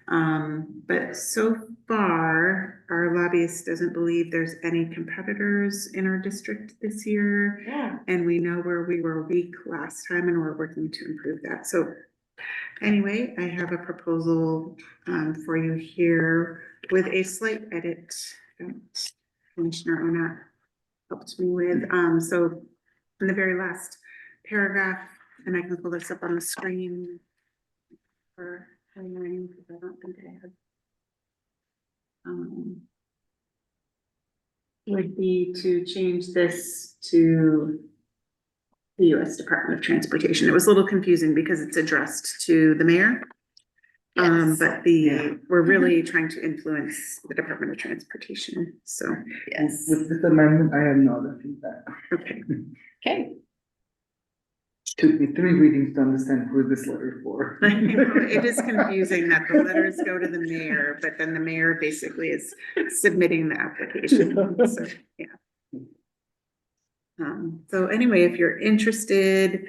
But so far, our lobbyist doesn't believe there's any competitors in our district this year. Yeah. And we know where we were weak last time and we're working to improve that. So anyway, I have a proposal for you here with a slight edit Commissioner Ona helped me with, so in the very last paragraph, and I can pull this up on the screen for hiring, because I don't think I have. Would be to change this to the US Department of Transportation. It was a little confusing because it's addressed to the mayor. Yes. But we're really trying to influence the Department of Transportation, so, Yes, With this amendment, I have no other feedback. okay. okay. Took me 3 readings to understand who this letter for. It is confusing that the letters go to the mayor, but then the mayor basically is submitting the application, so, yeah. So anyway, if you're interested,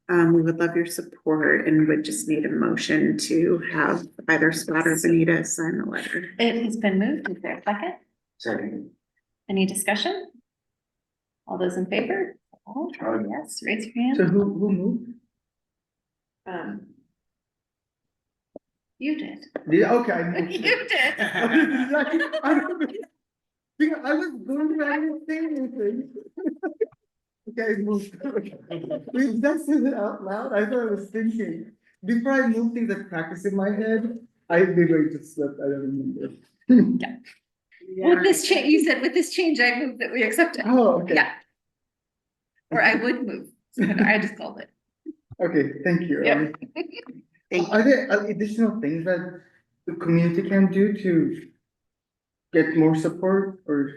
we would love your support and would just need a motion to have either Scott or Benita sign the letter. It has been moved. Is there a second? Second. Any discussion? All those in favor? Oh, yes, raise your So hand. who moved? You did. Yeah, okay, I moved. You did. I was going to actually say anything. Okay, I moved. Wait, that said it out loud, I thought I was thinking, before I move things that practice in my head, I'd be ready to slip, I don't remember. With this change, you said with this change, I move that we accept it. Oh, okay. Yeah. Or I would move. I just called it. Okay, thank you. Yep. Are there additional things that the community can do to get more support or?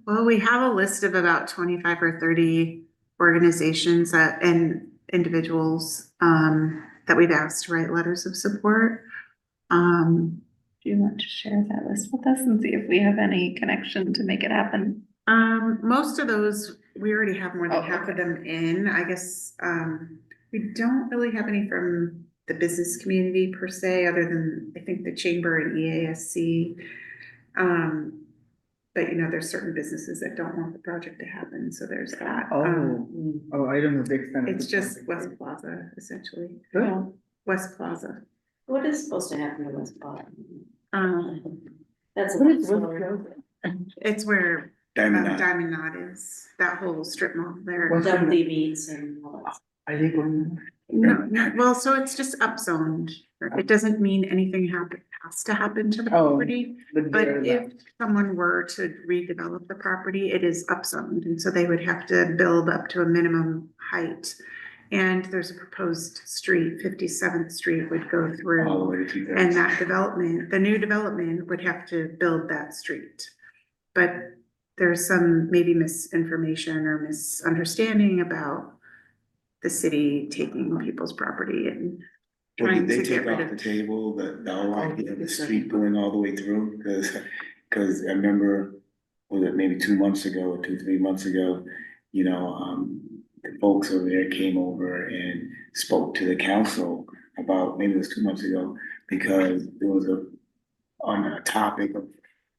Well, we have a list of about 25 or 30 organizations that, and individuals, that we've asked to write letters of support. Do you want to share that list with us and see if we have any connection to make it happen? Most of those, we already have more than Oh, half of okay. them in, I guess, we don't really have any from the business community per se, other than, I think, the chamber and EASC. But you know, there's certain businesses that don't want the project to happen, so there's that. Oh, I don't know the extent. of It's the just project. West Plaza, essentially, Huh? West Plaza. What is supposed to happen in West Plaza? That's a What lot is slower. It's where Diamond Eye. Diamond Knot is, that whole strip mall there. What's Dudley meets and all that. Are you going? No, well, so it's just upzoned. It doesn't mean anything has to happen to the property. But if someone were to redevelop the property, it is upzoned, and so they would have to build up to a minimum height. And there's a proposed street, 57th Street would go All the through, way to and 230. that development, the new development would have to build that street. But there's some maybe misinformation or misunderstanding about the city taking people's property and Well, trying did they to get take rid off the of. table, the whole idea of the street going all the way through? Cause I remember, was it maybe 2 months ago or 3 months ago, you know, the folks over there came over and spoke to the council about, maybe it was 2 months ago, because there was on a topic of,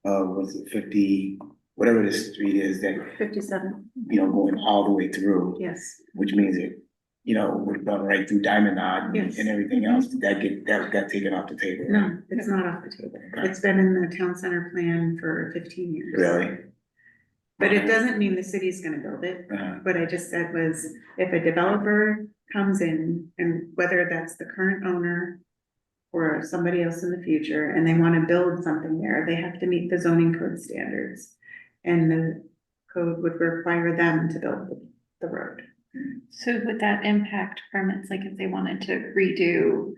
was it 50, whatever the street is that, 57, you know, going all the way through, yes. which means it, you know, we're going right through Diamond Knot Yes. and everything else. Did that got taken off the table? No, it's not off the table. It's been in the town center plan for 15 years. Really? But it doesn't mean the city's gonna build it. Uh-huh. What I just said was, if a developer comes in, and whether that's the current owner or somebody else in the future, and they wanna build something there, they have to meet the zoning code standards. And the code would require them to build the road. So would that impact permits, like if they wanted to redo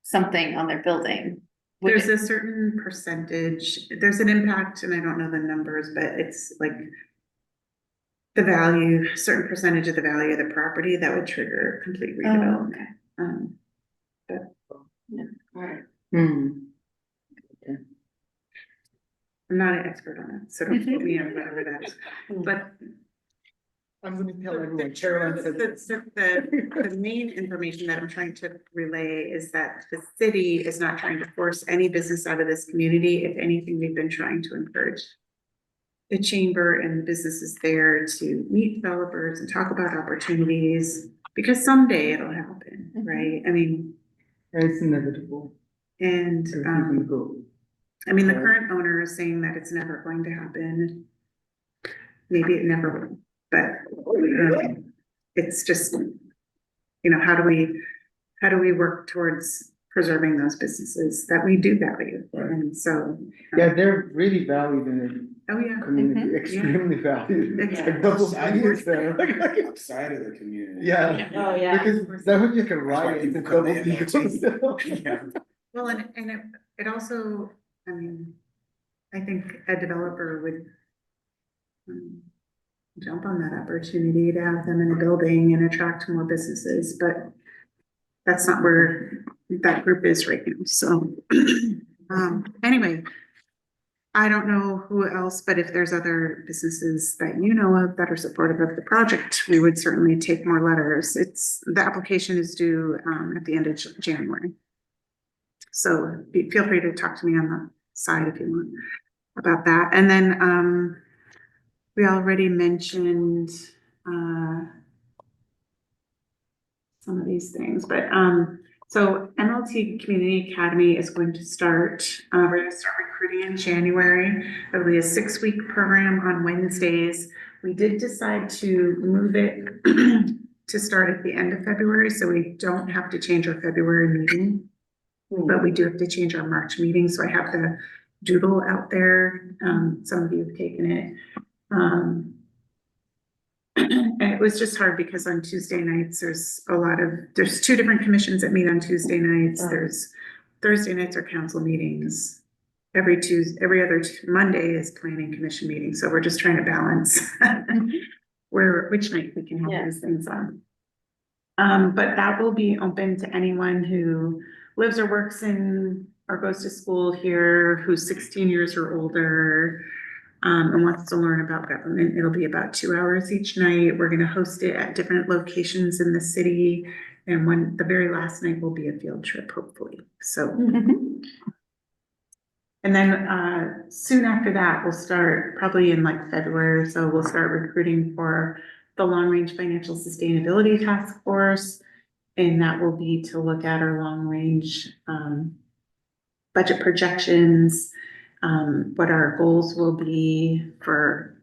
something on their building? would There's it- a certain percentage, there's an impact, and I don't know the numbers, but it's like the value, certain percentage of the value of the property that would trigger complete Oh, redevelopment. okay. Alright. I'm not an expert on it, so don't put me on whatever that is, but I'm gonna tell everyone, the Caroline said. the main information that I'm trying to relay is that the city is not trying to force any business out of this community. If anything, we've been trying to encourage the chamber and the businesses there to meet developers and talk about opportunities, because someday it'll happen, right? I mean, It's inevitable. and, Everything can go. I mean, the Okay. current owner is saying that it's never going to happen. Maybe it never will, but it's just, how do we work towards preserving those businesses that we do value? And so. Yeah, they're really valued in Oh, yeah. the community, extremely valued. It's like double figures there. Outside of the community. Yeah. Oh, yeah. Because that would be like a That's why riot, people it's come double there now, figures. Yeah. Well, and it also, I mean, I think a developer would jump on that opportunity to have them in a building and attract more businesses, but that's not where that group is right now, so. Anyway, I don't know who else, but if there's other businesses that you know of that are supportive of the project, we would certainly take more letters. The application is due at the end of January. So feel free to talk to me on the side if you want about that. And then we already mentioned some of these things, but so MLT Community Academy is going to start, we're going to start recruiting in January. It'll be a 6-week program on Wednesdays. We did decide to move it to start at the end of February, so we don't have to change our February meeting. But we do have to change our March meeting, so I have the doodle out there. Some of you have taken it. And it was just hard because on Tuesday nights, there's 2 different commissions that meet on Tuesday nights. There's Thursday nights are council meetings. Every other Monday is planning commission meeting. So we're just trying to balance which night we can have these things on. But that will be open to anyone who lives or works in or goes to school here, who's 16 years or older, and wants to learn about government. It'll be about 2 hours each night. We're gonna host it at different locations in the city. And the very last night will be a field trip, hopefully. So, and then soon after that, we'll start probably in like February or so, we'll start recruiting for the Long Range Financial Sustainability Task Force. And that will be to look at our long range budget projections, what our goals will be for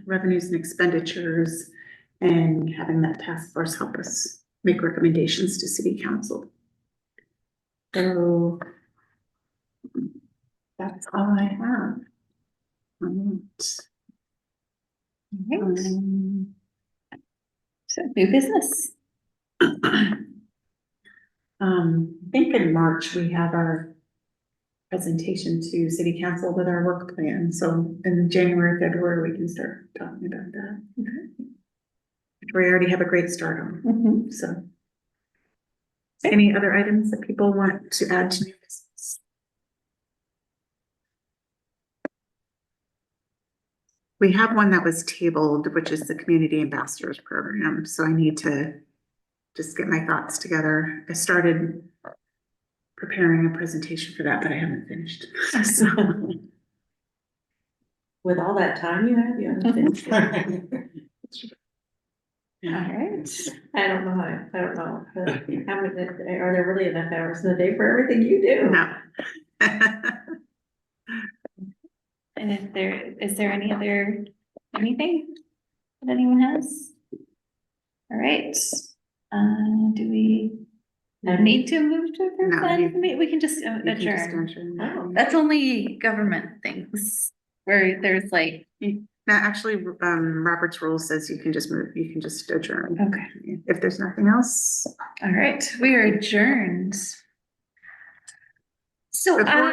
revenues and expenditures, and having that task force help us make recommendations to city council. So that's all I have. So new business. I think in March, we have our presentation to city council with our work plan. So in January, February, we can start talking about that. We already have a great start on, so. Any other items that people want to add to new business? We have one that was tabled, which is the Community Ambassadors Program. So I need to just get my thoughts together. I started preparing a presentation for that, but I haven't finished. So. With all that time you have, you haven't finished it. All right. I don't know. How many, are there really enough hours in the day for everything you do? No. And is there anything that anyone has? All right. Do we need to move to approve No, that? you- We can just You can just adjourn. adjourn. Oh. That's only government things where there's like, No, actually, Robert's rule says you can just adjourn. okay, If there's nothing else. all right, we are adjourned. So, I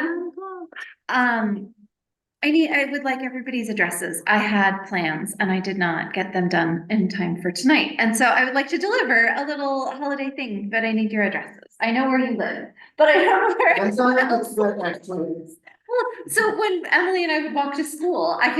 would like everybody's addresses. I had plans and I did not get them done in time for tonight. And so I would like to deliver a little holiday thing, but I need your addresses. I know where you live, but I don't know where That's all everyone I else lives. Well, so when Emily and I would walk to school, I could